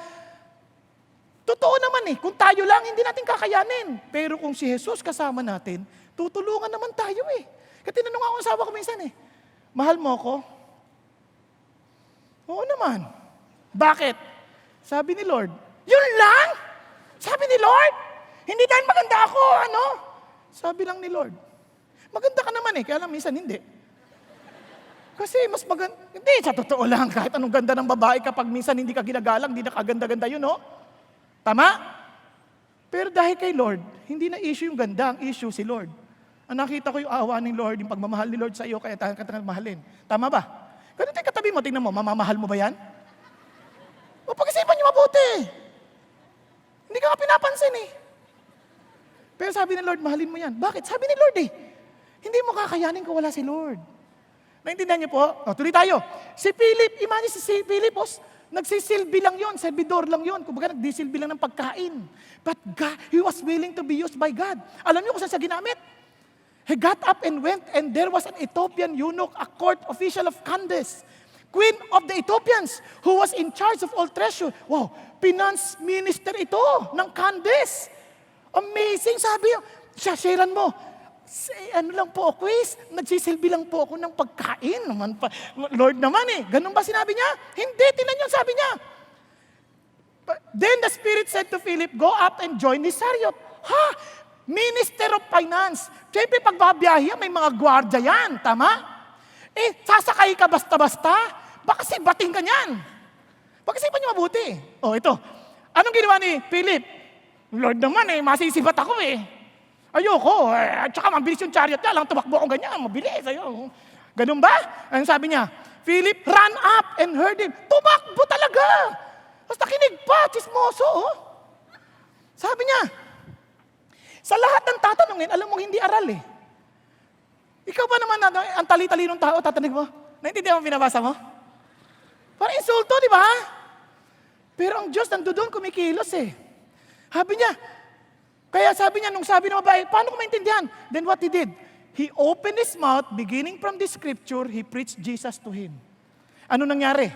Totoo naman eh, kung tayo lang, hindi natin kakayanin. Pero kung si Jesus kasama natin, tutulungan naman tayo eh. Kaya tinanong ako ang asawa ko minsan eh, mahal mo ako? Oo naman. Bakit? Sabi ni Lord, yun lang? Sabi ni Lord? Hindi dahil maganda ako, Sabi lang ni Lord, maganda ka naman eh, kaya lang minsan hindi. Kasi mas maganda, hindi, sa totoo lang, kahit anong ganda ng babae kapag minsan hindi ka ginagalang, hindi na kaganda-ganda yun, no? Tama? Pero dahil kay Lord, hindi na issue yung ganda, ang issue si Lord. Ang nakita ko yung awa ng Lord, yung pagmamahal ni Lord sa iyo, kaya tayo ka mahalin. Tama ba? Ganun tayo katabi mo, tingnan mo, mamamahal mo ba yan? O pag-isipan niyo mabuti. Hindi ka pinapansin eh. Pero sabi ni Lord, mahalin mo yan. Bakit? Sabi ni Lord eh, hindi mo kakayanin kung wala si Lord. Naintindihan niyo po? Tuloy tayo. Si Philip, imagine si Philip, nagsisilbi lang yon, servidor lang yon. Kumbaga nagdisilbi lang ng pagkain. But God, he was willing to be used by God. Alam niyo kung saan siya ginamit? He got up and went, and there was an Ethiopian eunuch, a court official of Candace, queen of the Ethiopians, who was in charge of all treasure. Wow, finance minister ito ng Candace. Amazing, sabi niya. Sharean mo. Ano lang po, quiz. Nagsisilbi lang po ako ng pagkain. Lord naman eh. Ganun ba sinabi niya? Hindi, tinan niyo sabi niya. Then the Spirit said to Philip, go up and join this chariot. Ha? Minister of Finance. Siyempre, pag babiyahe, may mga gwardya yan. Tama? Sasakay ka basta-basta. Baka sibating ka niyan. Pag-isipan niyo mabuti. Ito. Anong ginawa ni Philip? Lord naman masisibat ako Ayoko. At saka mabilis yung chariot niya. Lang tumakbo ko ganyan. Mabilis. Ganun ba? Anong sabi niya? Philip ran up and heard him. Tumakbo talaga. Tapos nakinig pa. Chismoso. Sabi niya, sa lahat ng tatanungin, alam mong hindi aral Ikaw ba naman ang tali-talinong tao, tatanig mo? Naintindihan mo binabasa mo? Parang insulto, di ba? Pero ang Diyos nandoon kumikilos Sabi niya, kaya sabi niya, nung sabi ng babae, paano ko maintindihan? Then what he did? He opened his mouth, beginning from the scripture, he preached Jesus to him. Ano nangyari?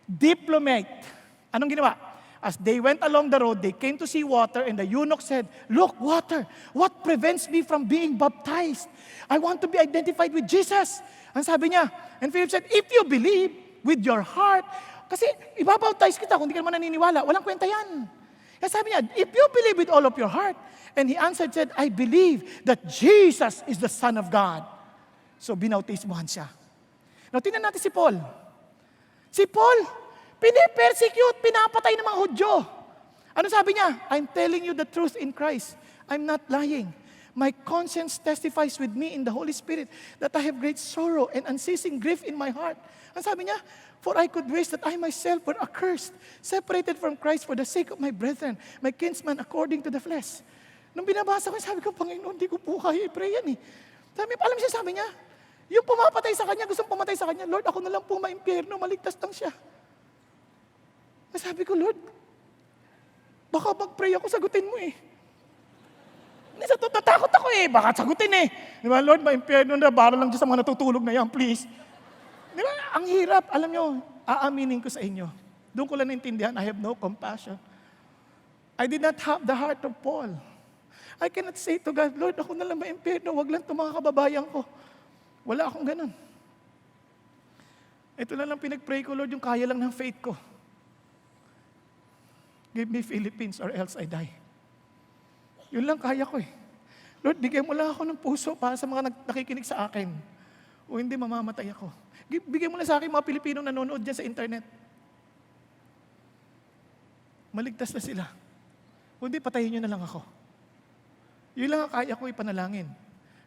Diplomate. Anong ginawa? As they went along the road, they came to see water, and the eunuch said, look, water, what prevents me from being baptized? I want to be identified with Jesus. Ang sabi niya, and Philip said, if you believe with your heart, kasi ibabaptize kita kung di ka naman naniniwala, walang kwenta yan. Kaya sabi niya, if you believe with all of your heart, and he answered, said, I believe that Jesus is the Son of God. So binautismohan siya. Now, tingnan natin si Paul. Si Paul, pinipersecute, pinapatay ng mga Hudyo. Ano sabi niya? I'm telling you the truth in Christ. I'm not lying. My conscience testifies with me in the Holy Spirit that I have great sorrow and unceasing grief in my heart. Ano sabi niya? For I could wish that I myself were accursed, separated from Christ for the sake of my brethren, my kinsmen according to the flesh. Nung binabasa ko, sabi ko, Panginoon, hindi ko po kaya i-pray yan alam siya, sabi niya, yung pumapatay sa kanya, gustong pumatay sa kanya, Lord, ako na lang po ma-impyerno, maligtas lang siya. Sabi ko, Lord, baka mag-pray ako, sagutin mo Natakot ako baka sagutin Di ba, Lord, ma-impyerno na, para lang dyan sa mga natutulog na yan, please. Di ba, ang hirap, alam nyo, aaminin ko sa inyo. Doon ko lang naintindihan, I have no compassion. I did not have the heart of Paul. I cannot say to God, Lord, ako na lang ma-impyerno, wag lang itong mga kababayan ko. Wala akong ganun. Ito na lang pinag-pray ko, Lord, yung kaya lang ng faith ko. Give me Philippines or else I die. Yun lang kaya ko Lord, bigyan mo lang ako ng puso para sa mga nakikinig sa akin. O hindi, mamamatay ako. Bigyan mo lang sa akin mga Pilipinong nanonood dyan sa internet. Maligtas na sila. O hindi, patayin nyo na lang ako. Yun lang ang kaya ko ipanalangin.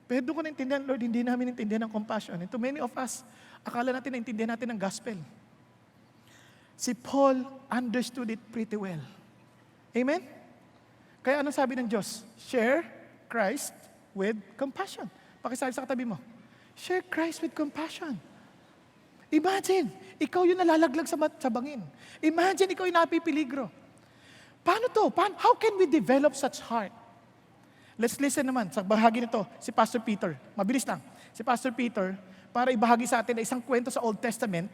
Pero doon ko naintindihan, Lord, hindi namin naintindihan ang compassion. And to many of us, akala natin naintindihan natin ang gospel. Si Paul understood it pretty well. Amen? Kaya anong sabi ng Diyos? Share Christ with compassion. Pakisabi sa katabi mo. Share Christ with compassion. Imagine, ikaw yung nalalaglag sa bangin. Imagine, ikaw yung napipiligro. Paano to? How can we develop such heart? Let's listen naman sa bahagi nito, si Pastor Peter. Mabilis lang. Si Pastor Peter, para ibahagi sa atin na isang kwento sa Old Testament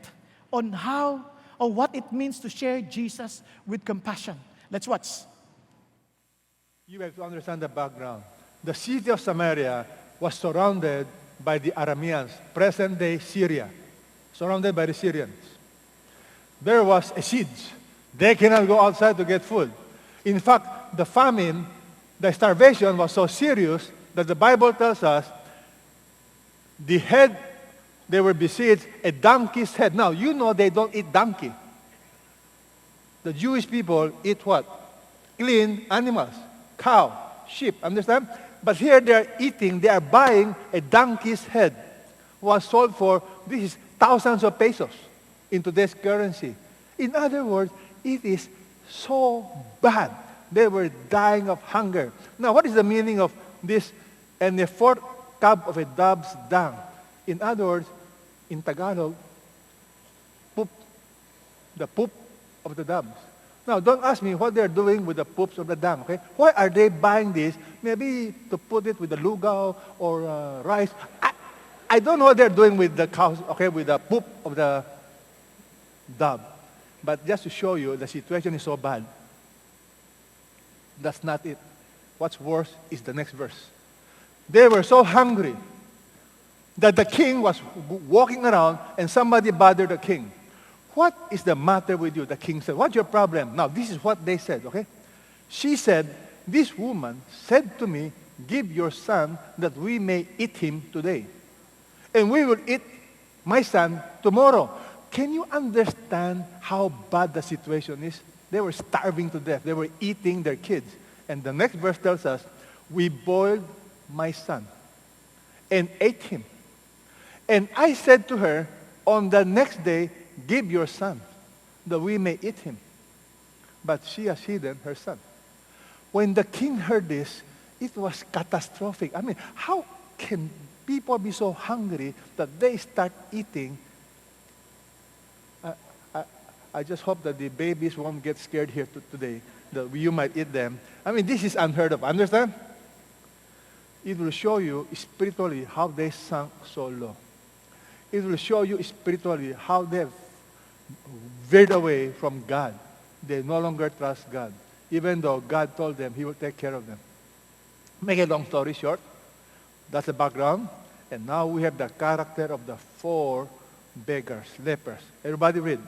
on how or what it means to share Jesus with compassion. Let's watch. You have to understand the background. The city of Samaria was surrounded by the Arameans, present-day Syria, surrounded by the Syrians. There was a siege. They cannot go outside to get food. In fact, the famine, the starvation was so serious that the Bible tells us they were besieged a donkey's head. Now, you know they don't eat donkey. The Jewish people eat what? Clean animals, cow, sheep, understand? But here they are buying a donkey's head. Was sold for, this is thousands of pesos in today's currency. In other words, it is so bad. They were dying of hunger. Now, what is the meaning of this? And a fourth cup of a dove's dung. In other words, in Tagalog, poop. The poop of the doves. Now, don't ask me what they're doing with the poops of the dung, okay? Why are they buying this? Maybe to put it with the lugaw or rice. I don't know what they're doing with the cows, okay, with the poop of the dove. But just to show you, the situation is so bad. That's not it. What's worse is the next verse. They were so hungry that the king was walking around and somebody bothered the king. What is the matter with you? The king said, what's your problem? Now, this is what they said, okay? She said, this woman said to me, give your son that we may eat him today. And we will eat my son tomorrow. Can you understand how bad the situation is? They were starving to death. They were eating their kids. And the next verse tells us, we boiled my son and ate him. And I said to her, on the next day, give your son, that we may eat him. But she has hidden her son. When the king heard this, it was catastrophic. I mean, how can people be so hungry that they start eating? I just hope that the babies won't get scared here today, that you might eat them. I mean, this is unheard of. Understand? It will show you spiritually how they sunk so low. It will show you spiritually how they've veered away from God. They no longer trust God, even though God told them He will take care of them. Make a long story short, that's the background. And now we have the character of the 4 beggars, lepers. Everybody read.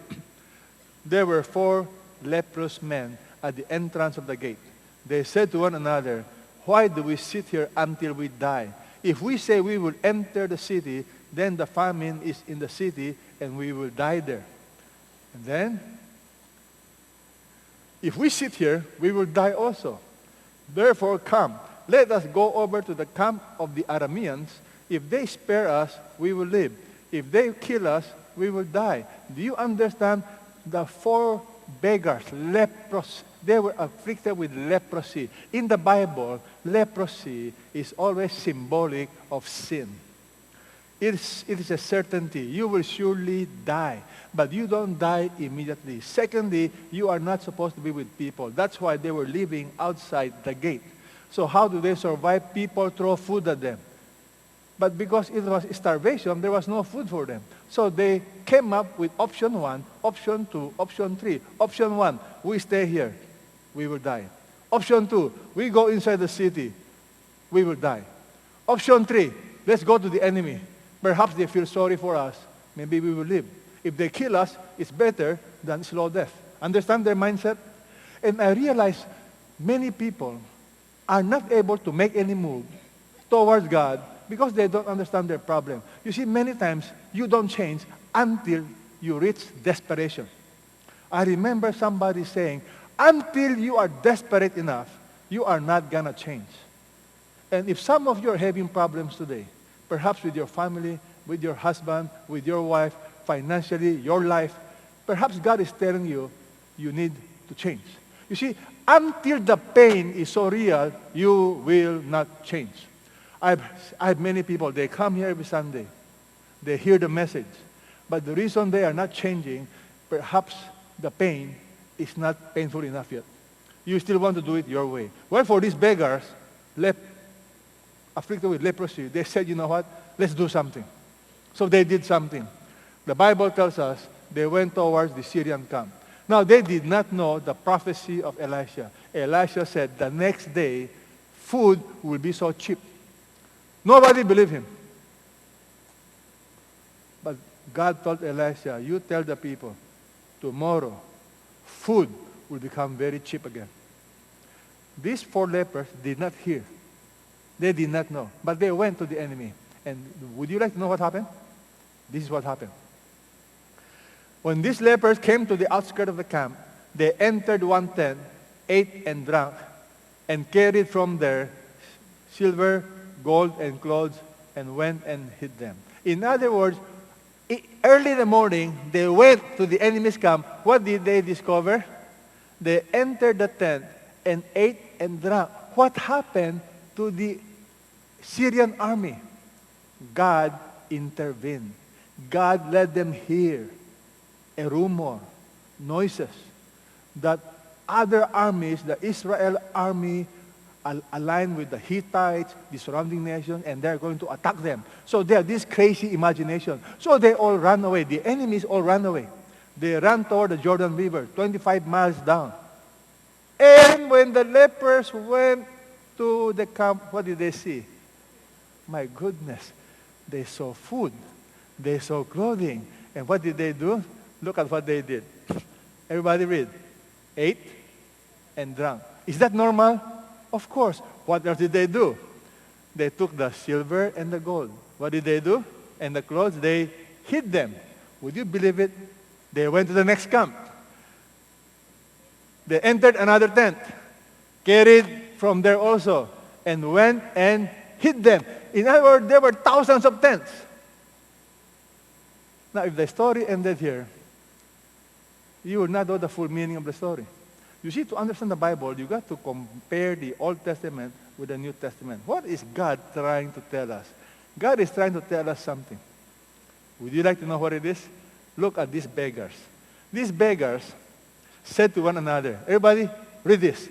There were 4 leprous men at the entrance of the gate. They said to one another, why do we sit here until we die? If we say we will enter the city, then the famine is in the city and we will die there. And then, if we sit here, we will die also. Therefore, come, let us go over to the camp of the Arameans. If they spare us, we will live. If they kill us, we will die. Do you understand? The 4 beggars, lepers, they were afflicted with leprosy. In the Bible, leprosy is always symbolic of sin. It is a certainty. You will surely die. But you don't die immediately. Secondly, you are not supposed to be with people. That's why they were living outside the gate. So how do they survive? People throw food at them. But because it was starvation, there was no food for them. So they came up with option 1, option 2, option 3. Option 1, we stay here. We will die. Option 2, we go inside the city. We will die. Option 3, let's go to the enemy. Perhaps they feel sorry for us. Maybe we will live. If they kill us, it's better than slow death. Understand their mindset? And I realize many people are not able to make any move towards God because they don't understand their problem. You see, many times you don't change until you reach desperation. I remember somebody saying, until you are desperate enough, you are not going to change. And if some of you are having problems today, perhaps with your family, with your husband, with your wife, financially, your life, perhaps God is telling you, you need to change. You see, until the pain is so real, you will not change. I have many people, they come here every Sunday. They hear the message. But the reason they are not changing, perhaps the pain is not painful enough yet. You still want to do it your way. Well, for these beggars, afflicted with leprosy, they said, you know what, let's do something. So they did something. The Bible tells us they went towards the Syrian camp. Now, they did not know the prophecy of Elisha. Elisha said the next day, food will be so cheap. Nobody believed him. But God told Elisha, you tell the people, tomorrow, food will become very cheap again. These 4 lepers did not hear. They did not know. But they went to the enemy. And would you like to know what happened? This is what happened. When these lepers came to the outskirts of the camp, they entered one tent, ate and drank, and carried from there silver, gold, and clothes, and went and hid them. In other words, early in the morning, they went to the enemy's camp. What did they discover? They entered the tent and ate and drank. What happened to the Syrian army? God intervened. God let them hear a rumor, noises, that other armies, the Israel army, aligned with the Hittites, the surrounding nations, and they're going to attack them. So they have this crazy imagination. So they all ran away. The enemies all ran away. They ran toward the Jordan River, 25 miles down. And when the lepers went to the camp, what did they see? My goodness. They saw food. They saw clothing. And what did they do? Look at what they did. Everybody read. Ate and drank. Is that normal? Of course. What else did they do? They took the silver and the gold. What did they do? And the clothes, they hid them. Would you believe it? They went to the next camp. They entered another tent, carried from there also, and went and hid them. In other words, there were thousands of tents. Now, if the story ended here, you would not know the full meaning of the story. You see, to understand the Bible, you got to compare the Old Testament with the New Testament. What is God trying to tell us? God is trying to tell us something. Would you like to know what it is? Look at these beggars. These beggars said to one another, everybody, read this.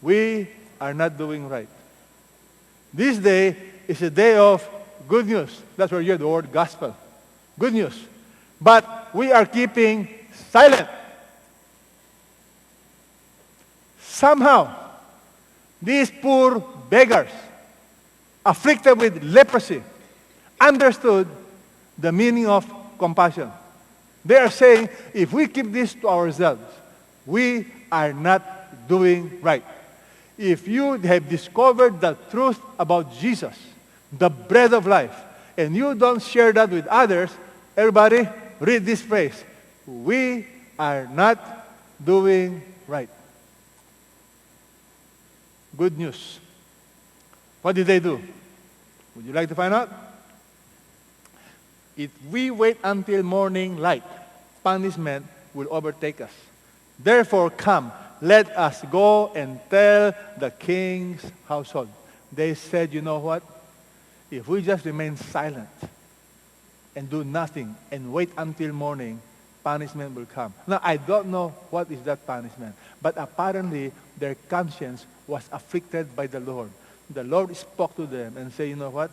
We are not doing right. This day is a day of good news. That's where you hear the word gospel. Good news. But we are keeping silent. Somehow, these poor beggars, afflicted with leprosy, understood the meaning of compassion. They are saying, if we keep this to ourselves, we are not doing right. If you have discovered the truth about Jesus, the bread of life, and you don't share that with others, everybody, read this phrase. We are not doing right. Good news. What did they do? Would you like to find out? If we wait until morning light, punishment will overtake us. Therefore, come, let us go and tell the king's household. They said, you know what? If we just remain silent and do nothing and wait until morning, punishment will come. Now, I don't know what is that punishment, but apparently their conscience was afflicted by the Lord. The Lord spoke to them and said, you know what?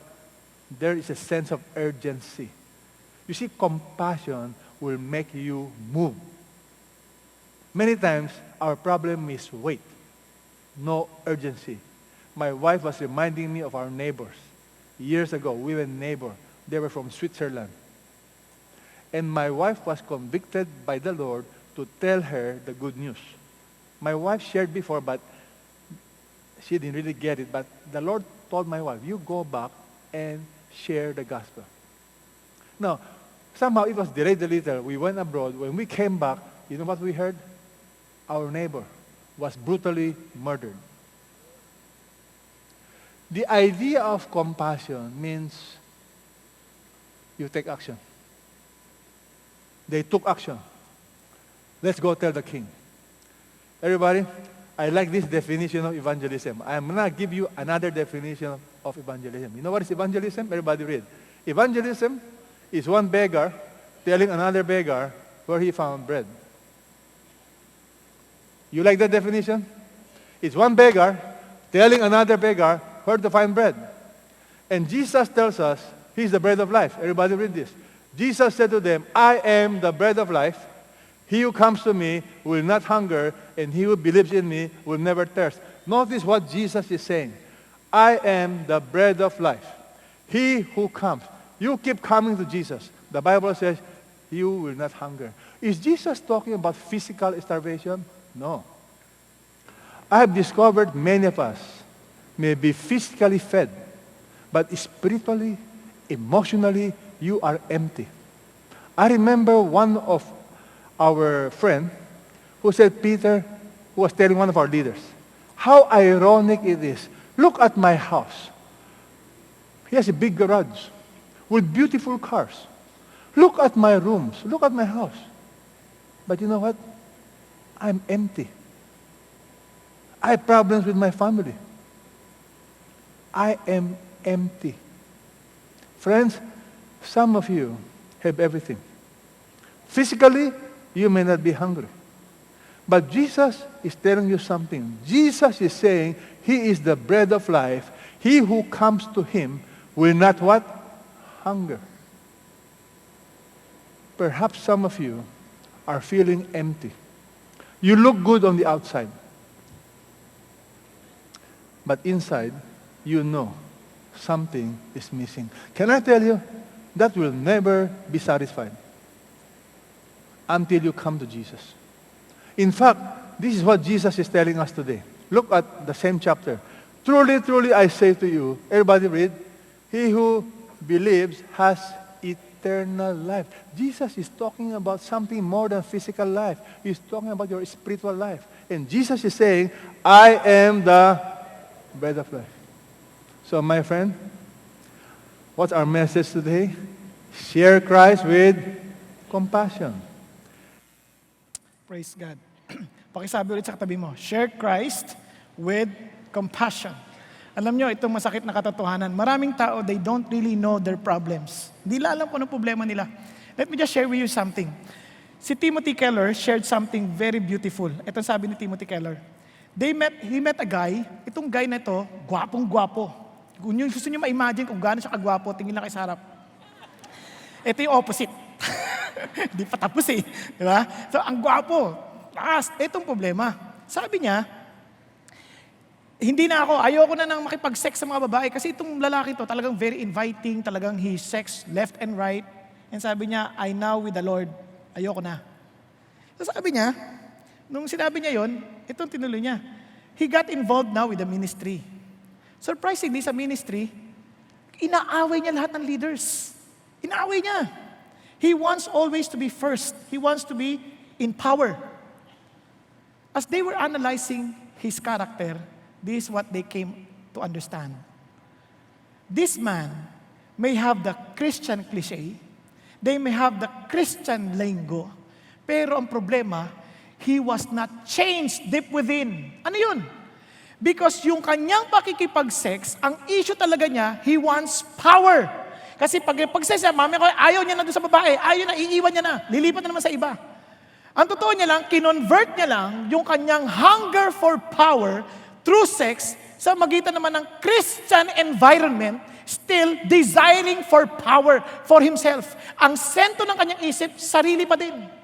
There is a sense of urgency. You see, compassion will make you move. Many times, our problem is wait, no urgency. My wife was reminding me of our neighbors. Years ago, we were neighbors. They were from Switzerland. And my wife was convicted by the Lord to tell her the good news. My wife shared before, but she didn't really get it. But the Lord told my wife, you go back and share the gospel. Now, somehow it was delayed a little. We went abroad. When we came back, you know what we heard? Our neighbor was brutally murdered. The idea of compassion means you take action. They took action. Let's go tell the king. Everybody, I like this definition of evangelism. I'm going to give you another definition of evangelism. You know what is evangelism? Everybody read. Evangelism is one beggar telling another beggar where he found bread. You like that definition? It's one beggar telling another beggar where to find bread. And Jesus tells us he's the bread of life. Everybody read this. Jesus said to them, I am the bread of life. He who comes to me will not hunger, and he who believes in me will never thirst. Notice what Jesus is saying. I am the bread of life. He who comes. You keep coming to Jesus. The Bible says, you will not hunger. Is Jesus talking about physical starvation? No. I have discovered many of us may be physically fed, but spiritually, emotionally, you are empty. I remember one of our friend who said, Peter, who was telling one of our leaders, how ironic it is. Look at my house. He has a big garage with beautiful cars. Look at my rooms. Look at my house. But you know what? I'm empty. I have problems with my family. I am empty. Friends, some of you have everything. Physically, you may not be hungry. But Jesus is telling you something. Jesus is saying he is the bread of life. He who comes to him will not what? Hunger. Perhaps some of you are feeling empty. You look good on the outside. But inside, you know something is missing. Can I tell you, that will never be satisfied until you come to Jesus. In fact, this is what Jesus is telling us today. Look at the same chapter. Truly, truly, I say to you, everybody read, he who believes has eternal life. Jesus is talking about something more than physical life. He's talking about your spiritual life. And Jesus is saying, I am the bread of life. So, my friend, what's our message today? Share Christ with compassion. Praise God. Pakisabi ulit sa katabi mo, share Christ with compassion. Alam nyo, itong masakit na katotohanan, maraming tao, they don't really know their problems. Hindi nila alam kung anong problema nila. Let me just share with you something. Si Timothy Keller shared something very beautiful. Ito sabi ni Timothy Keller. He met a guy, itong guy na ito, gwapong-gwapo. Kung yun, gusto nyo ma-imagine kung gaano siya kagwapo, tingin lang kayo sa harap. Ito yung opposite. Di pa tapos eh. Di ba? So, ang gwapo. Taas. Itong problema. Sabi niya, ayoko na nang makipag-sex sa mga babae kasi itong lalaki to talagang very inviting, talagang he sex left and right. And sabi niya, I now with the Lord, ayoko na. So sabi niya, nung sinabi niya yon, itong tinuloy niya, he got involved now with the ministry. Surprisingly, sa ministry, inaaway niya lahat ng leaders. Inaaway niya. He wants always to be first. He wants to be in power. As they were analyzing his character, this is what they came to understand. This man may have the Christian cliche, they may have the Christian lingo, pero ang problema, he was not changed deep within. Ano yun? Because yung kanyang pakikipag-sex, ang issue talaga niya, he wants power. Kasi pag-sex niya, ayaw niya na doon sa babae, ayaw na, iiwan niya na, lilipat na naman sa iba. Ang totoo niya lang, kinonvert niya lang yung kanyang hunger for power through sex sa magitan naman ng Christian environment, still desiring for power for himself. Ang sentro ng kanyang isip, sarili pa din.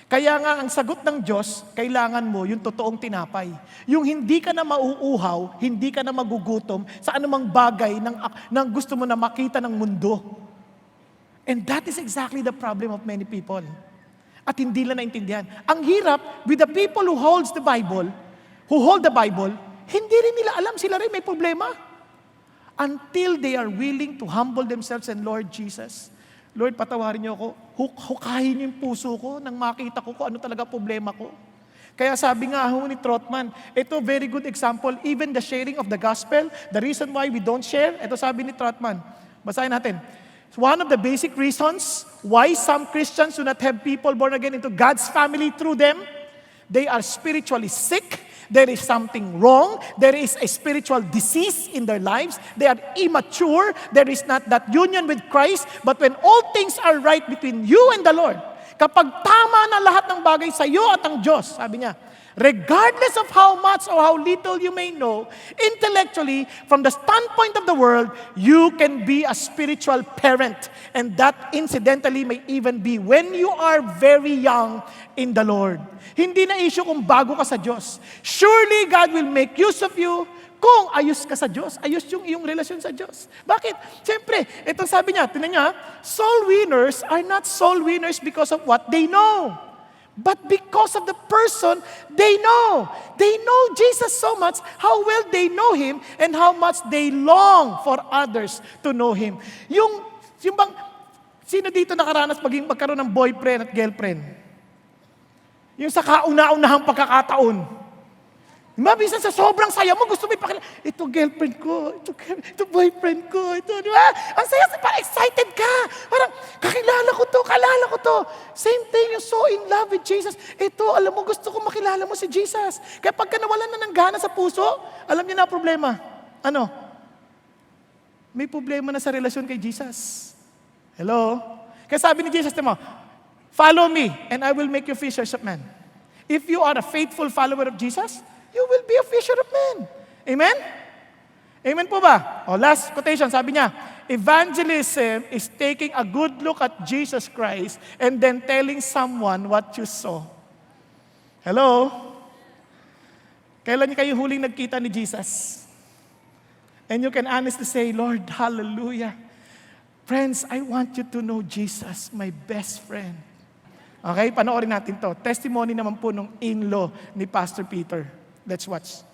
Kaya nga, ang sagot ng Diyos, kailangan mo yung totoong tinapay. Yung hindi ka na mauuhaw, hindi ka na magugutom sa anumang bagay ng gusto mo na makita ng mundo. And that is exactly the problem of many people. At hindi nila naintindihan. Ang hirap with the people who hold the Bible, hindi rin nila alam sila rin may problema. Until they are willing to humble themselves and Lord Jesus, Lord, patawarin niyo ako. Hukahin niyo yung puso ko nang makita ko kung ano talaga problema ko. Kaya sabi nga ni Trotman, ito very good example, even the sharing of the gospel, the reason why we don't share, ito sabi ni Trotman. Basahin natin. One of the basic reasons why some Christians do not have people born again into God's family through them, they are spiritually sick. There is something wrong. There is a spiritual disease in their lives. They are immature. There is not that union with Christ. But when all things are right between you and the Lord, kapag tama na lahat ng bagay sa iyo at ang Diyos, sabi niya, regardless of how much or how little you may know, intellectually, from the standpoint of the world, you can be a spiritual parent. And that incidentally may even be when you are very young in the Lord. Hindi na issue kung bago ka sa Diyos. Surely God will make use of you kung ayos ka sa Diyos. Ayos yung iyong relasyon sa Diyos. Bakit? Siyempre, ito sabi niya, tinan niya, soul winners are not soul winners because of what they know. But because of the person they know. They know Jesus so much, how well they know Him, and how much they long for others to know Him. Yung bang, sino dito nakaranas magkaroon ng boyfriend at girlfriend? Yung sa kauna-unahang pagkakataon. Mabisa sa sobrang saya mo, gusto mo ipakilala, ito girlfriend ko, ito boyfriend ko, ito, di ba? Ang saya, parang excited ka. Parang, kalala ko to. Same thing, you're so in love with Jesus. Ito, alam mo, gusto ko makilala mo si Jesus. Kaya pagka nawalan na ng gana sa puso, alam niyo na problema. Ano? May problema na sa relasyon kay Jesus. Hello? Kaya sabi ni Jesus, follow me, and I will make you fishers of men. If you are a faithful follower of Jesus, you will be a fisher of men. Amen? Amen po ba? Last quotation, sabi niya, evangelism is taking a good look at Jesus Christ and then telling someone what you saw. Hello? Kailan kayo huling nagkita ni Jesus? And you can honestly say, Lord, hallelujah. Friends, I want you to know Jesus, my best friend. Okay, panoorin natin to. Testimony naman po nung in-law ni Pastor Peter. Let's watch.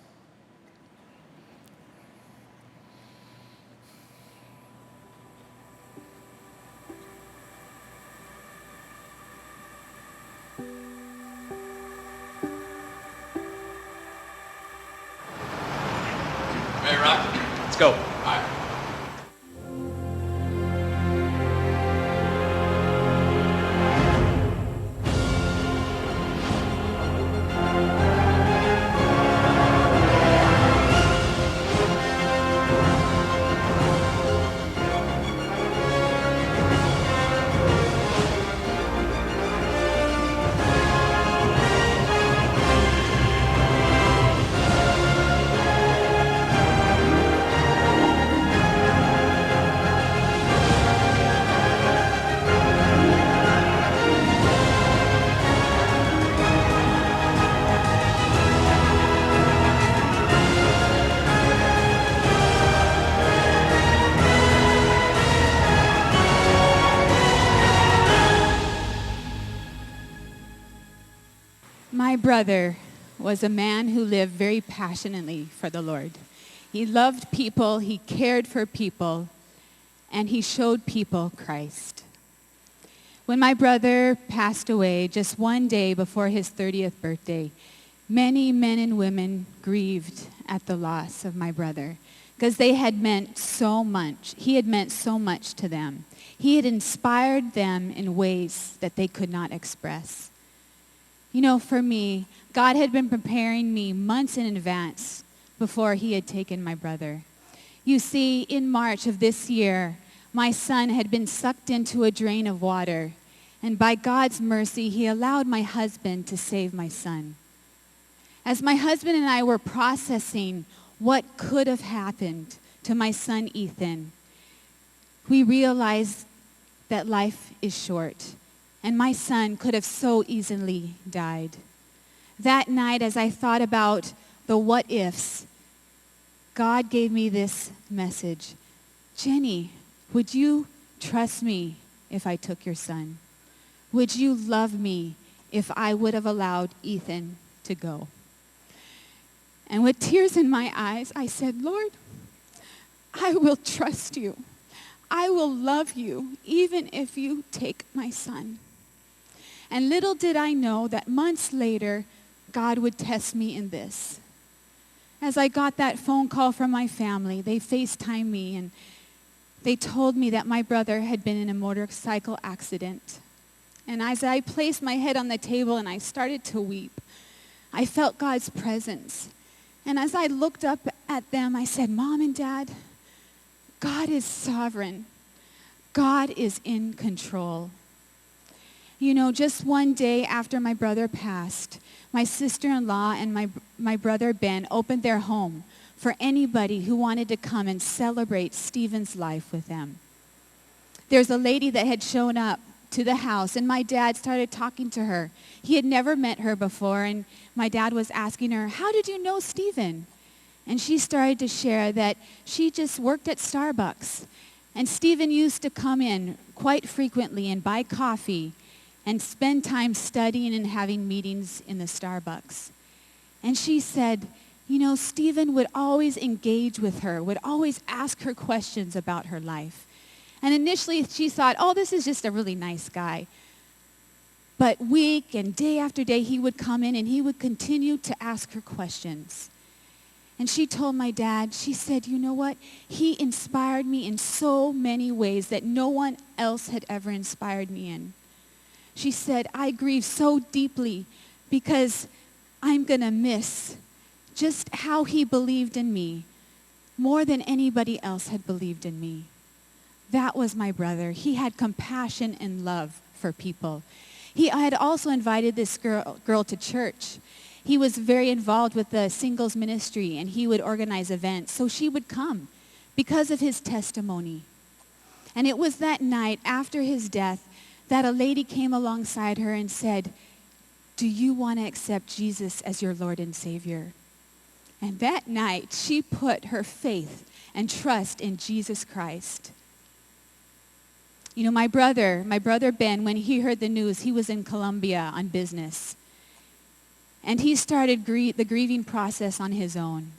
Ready, Rock? Let's go. All right. My brother was a man who lived very passionately for the Lord. He loved people, he cared for people, and he showed people Christ. When my brother passed away just one day before his 30th birthday, many men and women grieved at the loss of my brother because they had meant so much. He had meant so much to them. He had inspired them in ways that they could not express. You know, for me, God had been preparing me months in advance before he had taken my brother. You see, in March of this year, my son had been sucked into a drain of water, and by God's mercy, he allowed my husband to save my son. As my husband and I were processing what could have happened to my son Ethan, we realized that life is short. And my son could have so easily died. That night, as I thought about the what ifs, God gave me this message. Jenny, would you trust me if I took your son? Would you love me if I would have allowed Ethan to go? And with tears in my eyes, I said, Lord, I will trust you. I will love you even if you take my son. And little did I know that months later, God would test me in this. As I got that phone call from my family, they FaceTimed me and they told me that my brother had been in a motorcycle accident. And as I placed my head on the table and I started to weep, I felt God's presence. And as I looked up at them, I said, Mom and Dad, God is sovereign. God is in control. You know, just one day after my brother passed, my sister-in-law and my brother Ben opened their home for anybody who wanted to come and celebrate Stephen's life with them. There's a lady that had shown up to the house, and my dad started talking to her. He had never met her before, and my dad was asking her, how did you know Stephen? And she started to share that she just worked at Starbucks, and Stephen used to come in quite frequently and buy coffee and spend time studying and having meetings in the Starbucks. And she said, you know, Stephen would always engage with her, would always ask her questions about her life. And initially she thought, oh, this is just a really nice guy. But week and day after day, he would come in and he would continue to ask her questions. And she told my dad, she said, you know what? He inspired me in so many ways that no one else had ever inspired me in. She said, I grieve so deeply because I'm going to miss just how he believed in me more than anybody else had believed in me. That was my brother. He had compassion and love for people. He had also invited this girl to church. He was very involved with the singles ministry, and he would organize events. So she would come because of his testimony. And it was that night after his death that a lady came alongside her and said, do you want to accept Jesus as your Lord and Savior? And that night, she put her faith and trust in Jesus Christ. You know, my brother Ben, when he heard the news, he was in Colombia on business. And he started the grieving process on his own.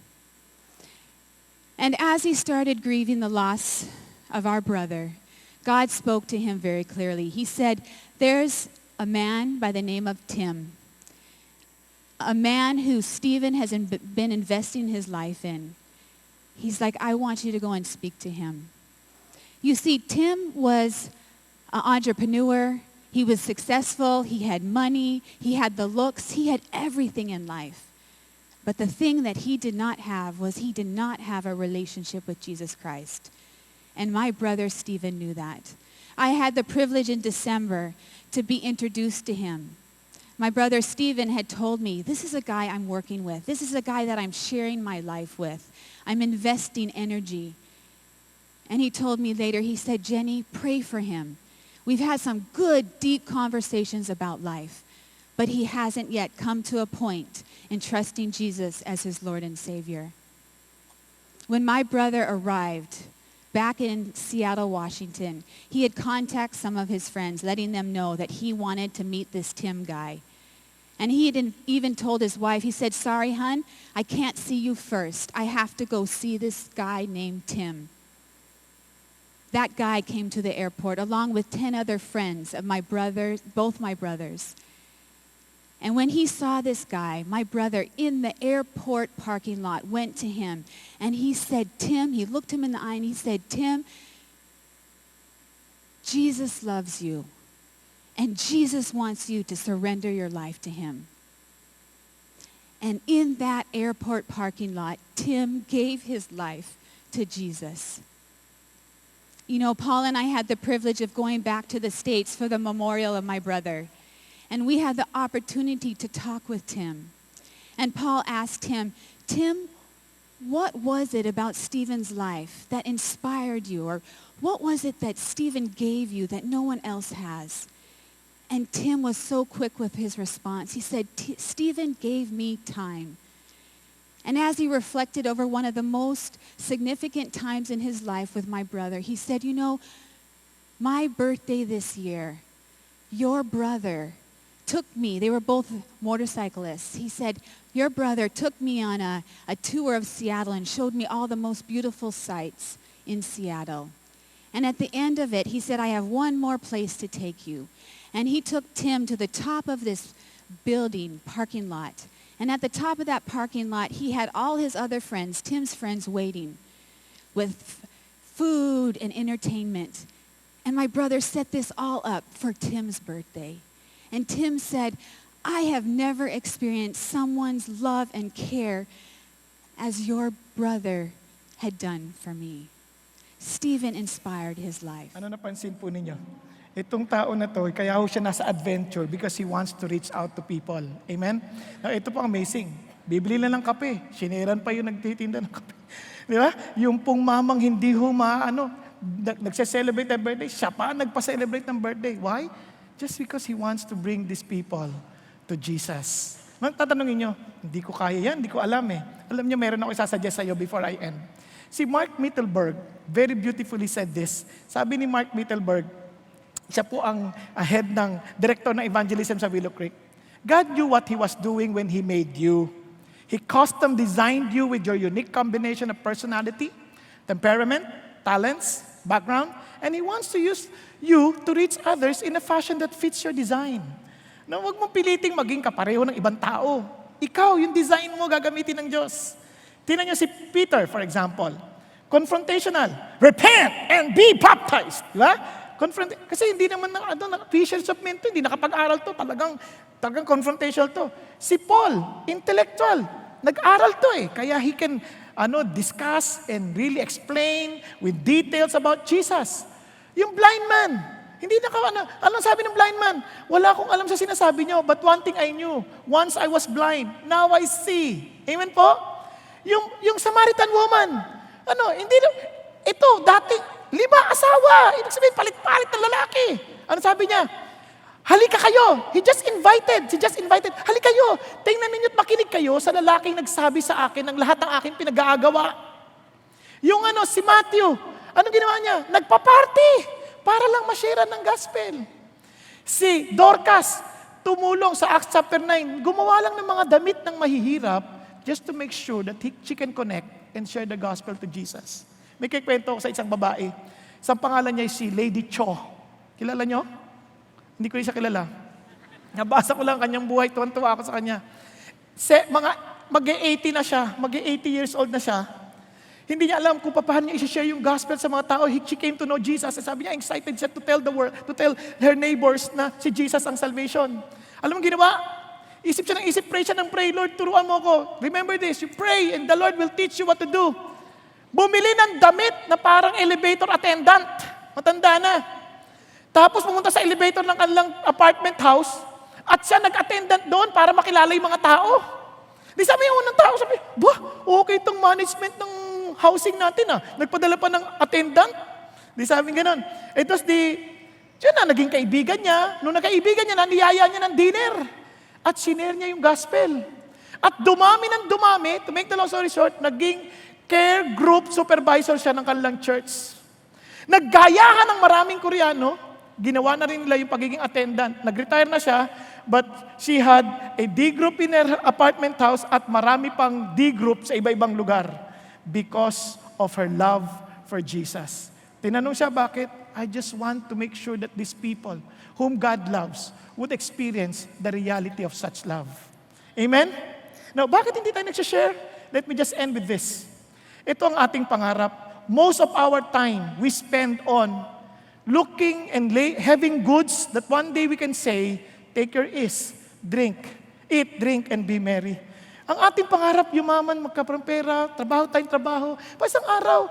And as he started grieving the loss of our brother, God spoke to him very clearly. He said, there's a man by the name of Tim, a man who Stephen has been investing his life in. He's like, I want you to go and speak to him. You see, Tim was an entrepreneur. He was successful. He had money. He had the looks. He had everything in life. But the thing that he did not have was he did not have a relationship with Jesus Christ. And my brother Stephen knew that. I had the privilege in December to be introduced to him. My brother Stephen had told me, this is a guy I'm working with. This is a guy that I'm sharing my life with. I'm investing energy. And he told me later, he said, Jenny, pray for him. We've had some good, deep conversations about life, but he hasn't yet come to a point in trusting Jesus as his Lord and Savior. When my brother arrived back in Seattle, Washington, he had contacted some of his friends, letting them know that he wanted to meet this Tim guy. And he had even told his wife, he said, sorry, hon, I can't see you first. I have to go see this guy named Tim. That guy came to the airport along with 10 other friends of my brothers, both my brothers. And when he saw this guy, my brother, in the airport parking lot, went to him and he said, Tim, he looked him in the eye and he said, Tim, Jesus loves you and Jesus wants you to surrender your life to him. And in that airport parking lot, Tim gave his life to Jesus. You know, Paul and I had the privilege of going back to the States for the memorial of my brother. And we had the opportunity to talk with Tim. And Paul asked him, Tim, what was it about Stephen's life that inspired you? Or what was it that Stephen gave you that no one else has? And Tim was so quick with his response. He said, Stephen gave me time. And as he reflected over one of the most significant times in his life with my brother, he said, you know, my birthday this year, your brother took me, they were both motorcyclists. He said, your brother took me on a tour of Seattle and showed me all the most beautiful sights in Seattle. And at the end of it, he said, I have one more place to take you. And he took Tim to the top of this building, parking lot. And at the top of that parking lot, he had all his other friends, Tim's friends, waiting with food and entertainment. And my brother set this all up for Tim's birthday. And Tim said, I have never experienced someone's love and care as your brother had done for me. Stephen inspired his life. Ano napansin po ninyo? Itong tao na to, kaya ho siya nasa adventure because he wants to reach out to people. Amen? Now, ito po amazing. Bibili na ng kape. Siniran pa yung nagtitinda ng kape. Di ba? Yung pong mamang hindi ho nagse-celebrate ng birthday, siya pa nagpa-celebrate ng birthday. Why? Just because he wants to bring these people to Jesus. Tatanungin nyo, hindi ko kaya yan, hindi ko alam eh. Alam nyo, meron ako isasuggest sa'yo before I end. Si Mark Mittelberg very beautifully said this. Sabi ni Mark Mittelberg, siya po ang head ng director ng evangelism sa Willow Creek. God knew what He was doing when He made you. He custom designed you with your unique combination of personality, temperament, talents, background, and He wants to use you to reach others in a fashion that fits your design. Na huwag mong piliting maging kapareho ng ibang tao. Ikaw, yung design mo gagamitin ng Diyos. Tingnan niyo si Peter, for example. Confrontational. Repent and be baptized. Diba? Kasi hindi naman official submit to, hindi nakapag-aral to, talagang confrontational to. Si Paul, intellectual, nag-aral to eh. Kaya he can discuss and really explain with details about Jesus. Yung blind man, hindi anong sabi ng blind man? Wala akong alam sa sinasabi niyo, but one thing I knew, once I was blind, now I see. Amen po? Yung Samaritan woman, ito, dati, 5 asawa. Ibig sabihin, palit-palit ng lalaki. Ano sabi niya? Halika kayo. He just invited. Halika kayo. Tingnan ninyo at makinig kayo sa lalaking nagsabi sa akin ng lahat ng aking pinag-aagawa. Yung si Matthew, anong ginawa niya? Nagpa-party para lang ma-share ng gospel. Si Dorcas, tumulong sa Acts chapter 9. Gumawa lang ng mga damit ng mahihirap just to make sure that she can connect and share the gospel to Jesus. May kikwento ko sa isang babae. Sa pangalan niya si Lady Cho. Kilala niyo? Hindi ko rin siya kilala. Nabasa ko lang kanyang buhay, tuwan-tuwa ako sa kanya. Mag-80 na siya, mag-80 years old na siya. Hindi niya alam kung paano niya i-share yung gospel sa mga tao. She came to know Jesus. Sabi niya, excited siya to tell the world, to tell her neighbors na si Jesus ang salvation. Alam mo ginawa? Isip siya ng isip, pray siya ng pray, Lord, turuan mo ko. Remember this, you pray and the Lord will teach you what to do. Bumili ng damit na parang elevator attendant. Matanda na. Tapos pumunta sa elevator ng kanilang apartment house at siya nag-attendant doon para makilala yung mga tao. Di sabi yung unang tao, sabi, okay itong management ng housing natin Nagpadala pa ng attendant. Di sabi gano'n. Ito siya naging kaibigan niya. Nung nagkaibigan niya, niyaya niya ng dinner. At sinare niya yung gospel. At dumami ng dumami, to make the long story short, naging care group supervisor siya ng kanilang church. Naggayahan ng maraming Koreano, ginawa na rin nila yung pagiging attendant. Nag-retire na siya, but she had a D group in her apartment house at marami pang D group sa iba-ibang lugar because of her love for Jesus. Tinanong siya, bakit? I just want to make sure that these people whom God loves would experience the reality of such love. Amen? Now, bakit hindi tayo nagsishare? Let me just end with this. Ito ang ating pangarap. Most of our time we spend on looking and having goods that one day we can say, take your ease, eat, drink, and be merry. Ang ating pangarap, yumaman, magkaroon pera, trabaho tayong trabaho. Pa isang araw,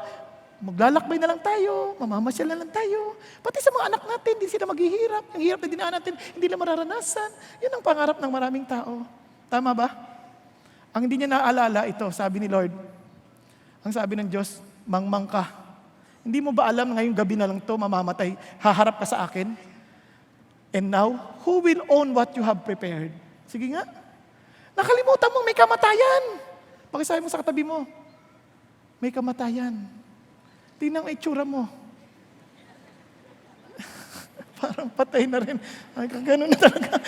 maglalakbay na lang tayo, mamamasyal na lang tayo. Pati sa mga anak natin, hindi sila maghihirap. Ang hirap na dinaan natin, hindi na mararanasan. Yun ang pangarap ng maraming tao. Tama ba? Ang hindi niya naalala, ito, sabi ni Lord, ang sabi ng Diyos, mangmang ka. Hindi mo ba alam ngayong gabi na lang to, mamamatay, haharap ka sa akin? And now, who will own what you have prepared? Sige nga. Nakalimutan mo, may kamatayan. Pakisabi mo sa katabi mo, may kamatayan. Tingnan ang itsura mo. Parang patay na rin. Ay, gano'n na talaga.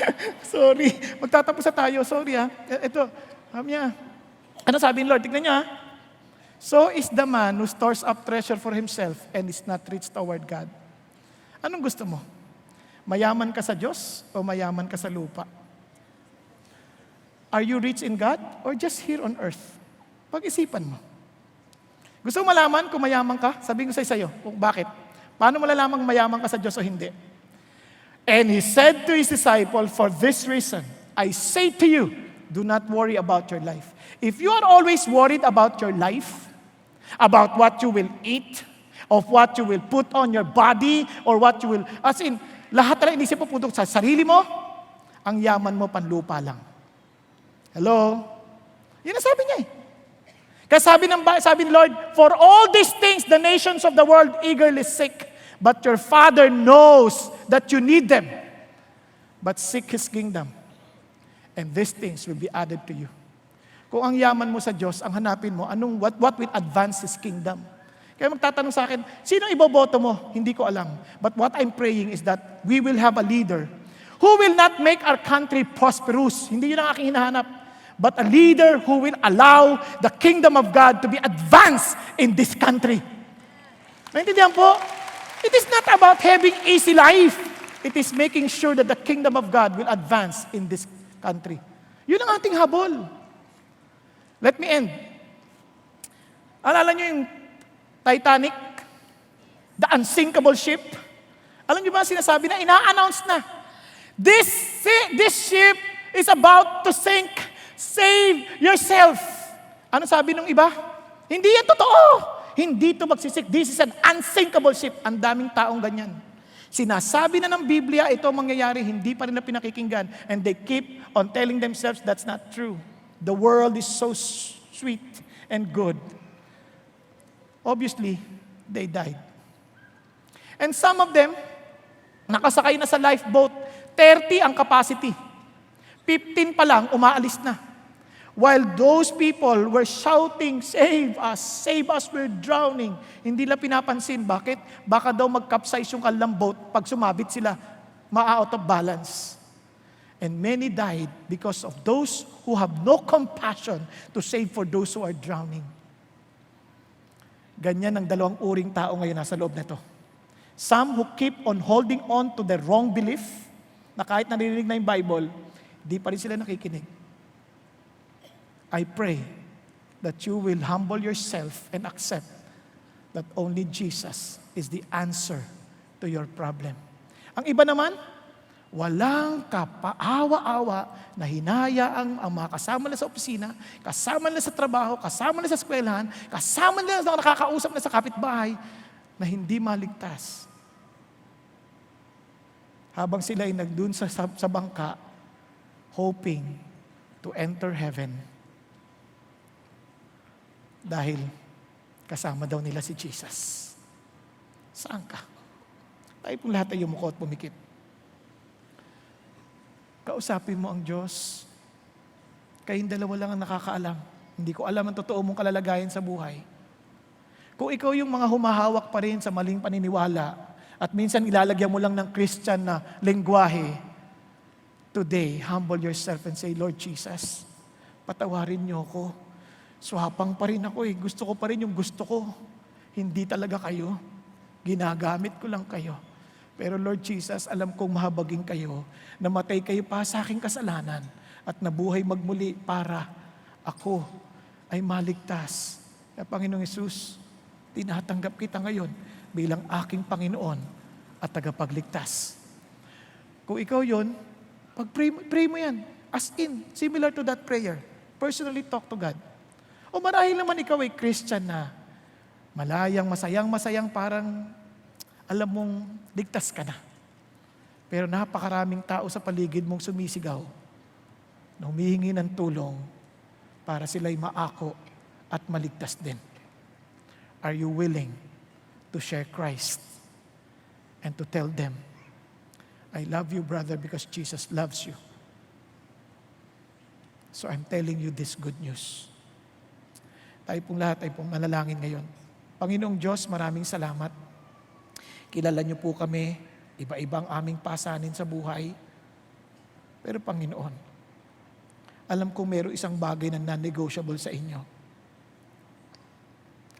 Sorry. Magtatapos na tayo. Sorry Ito, sabi niya. Ano sabi ni Lord? Tignan niyo So is the man who stores up treasure for himself and is not rich toward God. Anong gusto mo? Mayaman ka sa Diyos o mayaman ka sa lupa? Are you rich in God or just here on earth? Pag-isipan mo. Gusto mo malaman kung mayaman ka? Sabihin ko sa'yo kung bakit. Paano malalaman kung mayaman ka sa Diyos o hindi? And he said to his disciple, for this reason, I say to you, do not worry about your life. If you are always worried about your life, about what you will eat, of what you will put on your body, or what you will, as in, lahat na inisip mo putok sa sarili mo, ang yaman mo panlupa lang. Hello? Yun ang sabi niya Kaya sabi ni Lord, for all these things, the nations of the world eagerly seek, but your Father knows that you need them. But seek His kingdom, and these things will be added to you. Kung ang yaman mo sa Diyos, ang hanapin mo, what will advance His kingdom? Kaya magtatanong sa akin, sino iboboto mo? Hindi ko alam. But what I'm praying is that we will have a leader who will not make our country prosperous. Hindi yun ang aking hinahanap. But a leader who will allow the kingdom of God to be advanced in this country. Naintindihan po? It is not about having easy life. It is making sure that the kingdom of God will advance in this country. Yun ang ating habol. Let me end. Alala niyo yung Titanic? The unsinkable ship? Alam niyo ba sinasabi na, ina-announce na, this ship is about to sink. Save yourself. Ano sabi nung iba? Hindi yan totoo. Hindi ito magsisik. This is an unsinkable ship. Ang daming taong ganyan. Sinasabi na ng Biblia, ito mangyayari, hindi pa rin na pinakikinggan. And they keep on telling themselves that's not true. The world is so sweet and good. Obviously, they died. And some of them, nakasakay na sa lifeboat, 30 ang capacity. 15 pa lang, umaalis na. While those people were shouting, save us, we're drowning. Hindi nila pinapansin. Bakit? Baka daw mag-capsize yung kanilang boat. Pag sumabit sila, ma-out of balance. And many died because of those who have no compassion to save for those who are drowning. Ganyan ang dalawang uring tao ngayon nasa loob nito. Some who keep on holding on to the wrong belief, na kahit narinig na yung Bible, di pa rin sila nakikinig. I pray that you will humble yourself and accept that only Jesus is the answer to your problem. Ang iba naman, walang kapaawa-awa na hinayaang ang mga kasama nila sa opisina, kasama nila sa trabaho, kasama nila sa eskwelahan, kasama nila na nakakausap na sa kapitbahay, na hindi maligtas. Habang sila ay nagdun sa bangka, hoping to enter heaven. Dahil kasama daw nila si Jesus. Saan ka? Tayo pong lahat ay yumuko at pumikit. Kausapin mo ang Diyos. Kayong dalawa lang ang nakakaalam. Hindi ko alam ang totoo mong kalalagayan sa buhay. Kung ikaw yung mga humahawak pa rin sa maling paniniwala at minsan ilalagyan mo lang ng Christian na lengguwahe, today, humble yourself and say, Lord Jesus, patawarin niyo ako. Swapang pa rin ako eh. Gusto ko pa rin yung gusto ko. Hindi talaga kayo. Ginagamit ko lang kayo. Pero Lord Jesus, alam kong mahabagin kayo. Namatay kayo pa sa aking kasalanan at nabuhay magmuli para ako ay maligtas. Kaya Panginoong Hesus, tinatanggap kita ngayon bilang aking Panginoon at tagapagligtas. Kung ikaw yon, pray mo yan. As in, similar to that prayer. Personally talk to God. O marahil naman ikaw ay Christian na malayang, masayang, parang alam mong ligtas ka na. Pero napakaraming tao sa paligid mong sumisigaw na humihingi ng tulong para sila'y maako at maligtas din. Are you willing to share Christ and to tell them, I love you, brother, because Jesus loves you. So I'm telling you this good news. Tayo pong lahat ay pong manalangin ngayon. Panginoong Diyos, maraming salamat. Kilala niyo po kami, iba-ibang aming pasanin sa buhay. Pero Panginoon, alam kong meron isang bagay na non-negotiable sa inyo.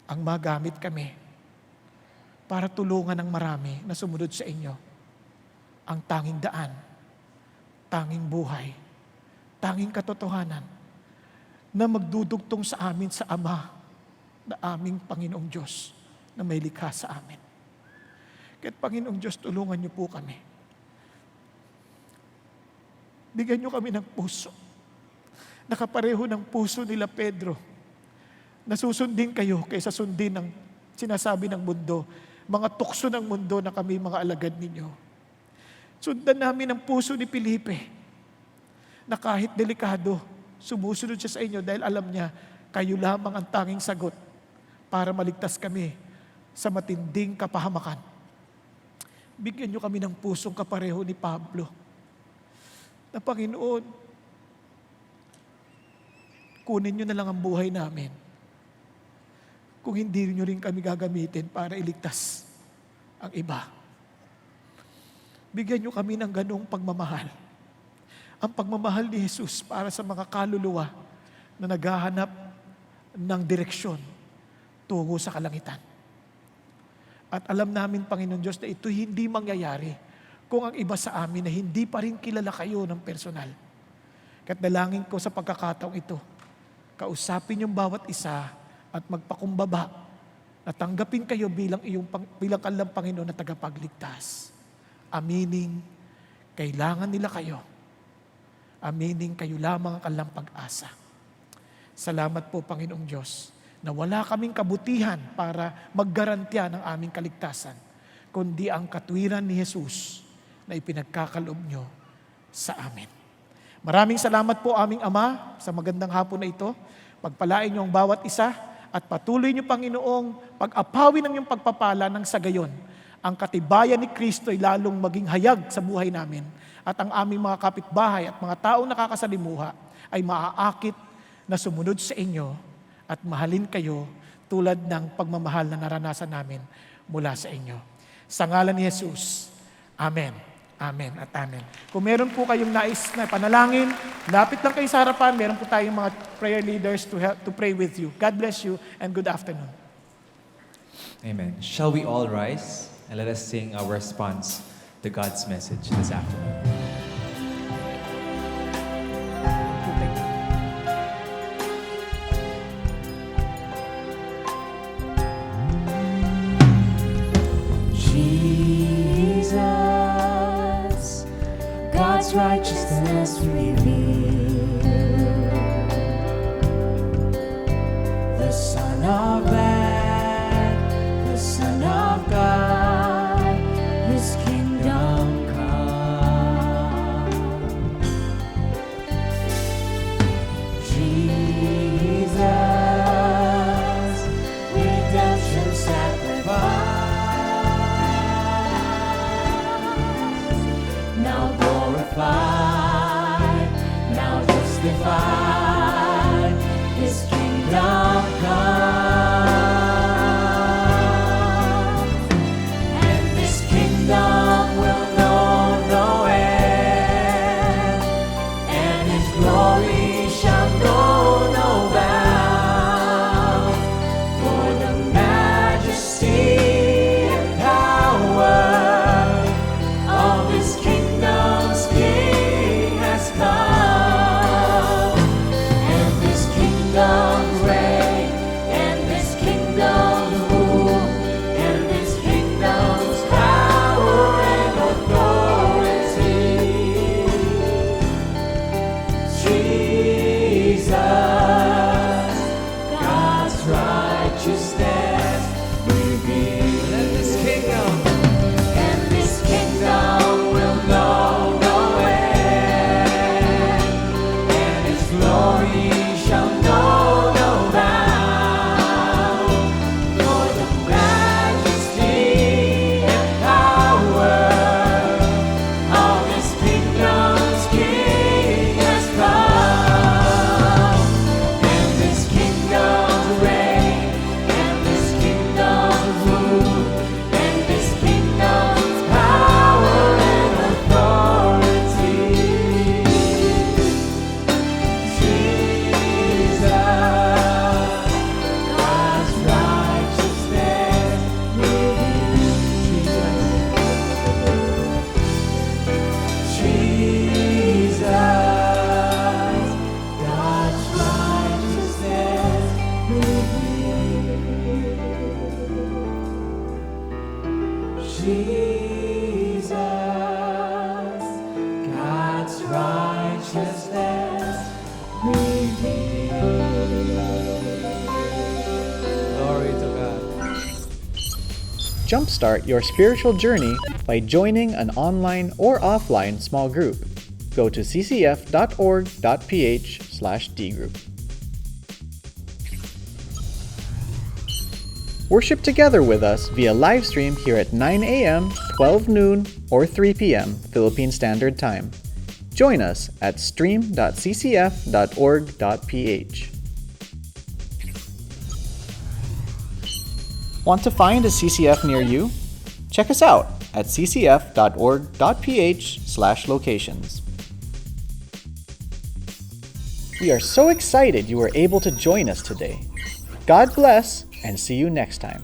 Ang magamit kami para tulungan ng marami na sumunod sa inyo. Ang tanging daan, tanging buhay, tanging katotohanan na magdudugtong sa amin sa Ama na aming Panginoong Diyos na may likha sa amin. Kaya Panginoong Diyos, tulungan niyo po kami. Bigyan niyo kami ng puso. Nakapareho ng puso nila Pedro. Nasusundin kayo kaysa sundin ng sinasabi ng mundo. Mga tukso ng mundo na kami mga alagad ninyo. Sundan namin ang puso ni Felipe na kahit delikado, sumusunod siya sa inyo dahil alam niya, kayo lamang ang tanging sagot para maligtas kami sa matinding kapahamakan. Bigyan niyo kami ng pusong kapareho ni Pablo. Na Panginoon, kunin niyo na lang ang buhay namin. Kung hindi niyo rin kami gagamitin para iligtas ang iba. Bigyan niyo kami ng ganong pagmamahal. Ang pagmamahal ni Jesus para sa mga kaluluwa na naghahanap ng direksyon tungo sa kalangitan. At alam namin, Panginoon Diyos, na ito hindi mangyayari kung ang iba sa amin na hindi pa rin kilala kayo ng personal. Kaya't dalangin ko sa pagkakataong ito, kausapin yung bawat isa at magpakumbaba na tanggapin kayo bilang kanilang Panginoon na tagapagligtas. Aminin, kailangan nila kayo. Aminin, kayo lamang ang kanilang pag-asa. Salamat po, Panginoong Diyos, na wala kaming kabutihan para maggarantya ng aming kaligtasan, kundi ang katwiran ni Jesus na ipinagkakaloob nyo sa amin. Maraming salamat po, aming Ama, sa magandang hapon na ito. Pagpalain niyo ang bawat isa at patuloy niyo, Panginoong, pag-apawin ng iyong pagpapala ng sa gayon. Ang katibayan ni Kristo ay lalong maging hayag sa buhay namin at ang aming mga kapitbahay at mga taong nakakasalimuha ay maaakit na sumunod sa inyo at mahalin kayo tulad ng pagmamahal na naranasan namin mula sa inyo. Sa ngalan ni Jesus, Amen. Amen at Amen. Kung meron po kayong nais na panalangin, lapit lang kayo sa harapan. Meron po tayong mga prayer leaders to pray with you. God bless you and good afternoon. Amen. Shall we all rise and let us sing our response to God's message this afternoon? Jesus, God's righteousness revealed, the Son of Man, the Son of God, His kingdom come. Jesus, redemption sacrifice, now glorified, now justified, His kingdom come, and this kingdom will know no end, and His glory shall know no bound, for the majesty and power of His kingdom's King has come, and this kingdom's reign, and this kingdom's rule, and this kingdom's power and authority. Jesus, God's righteousness revealed. And this kingdom will know no end, and His glory shall know no bound, for the majesty and power of His kingdom's King has come, and this kingdom's reign, and this kingdom's rule, and this kingdom's power and authority. Jesus, God's righteousness revealed. Jesus, God's righteousness revealed. Jesus, God's righteousness revealed. Glory to God. Jumpstart your spiritual journey by joining an online or offline small group. Go to ccf.org.ph/dgroup. Worship together with us via live stream here at 9 a.m., 12 noon, or 3 p.m. Philippine Standard Time. Join us at stream.ccf.org.ph. Want to find a CCF near you? Check us out at ccf.org.ph/locations. We are so excited you were able to join us today. God bless and see you next time.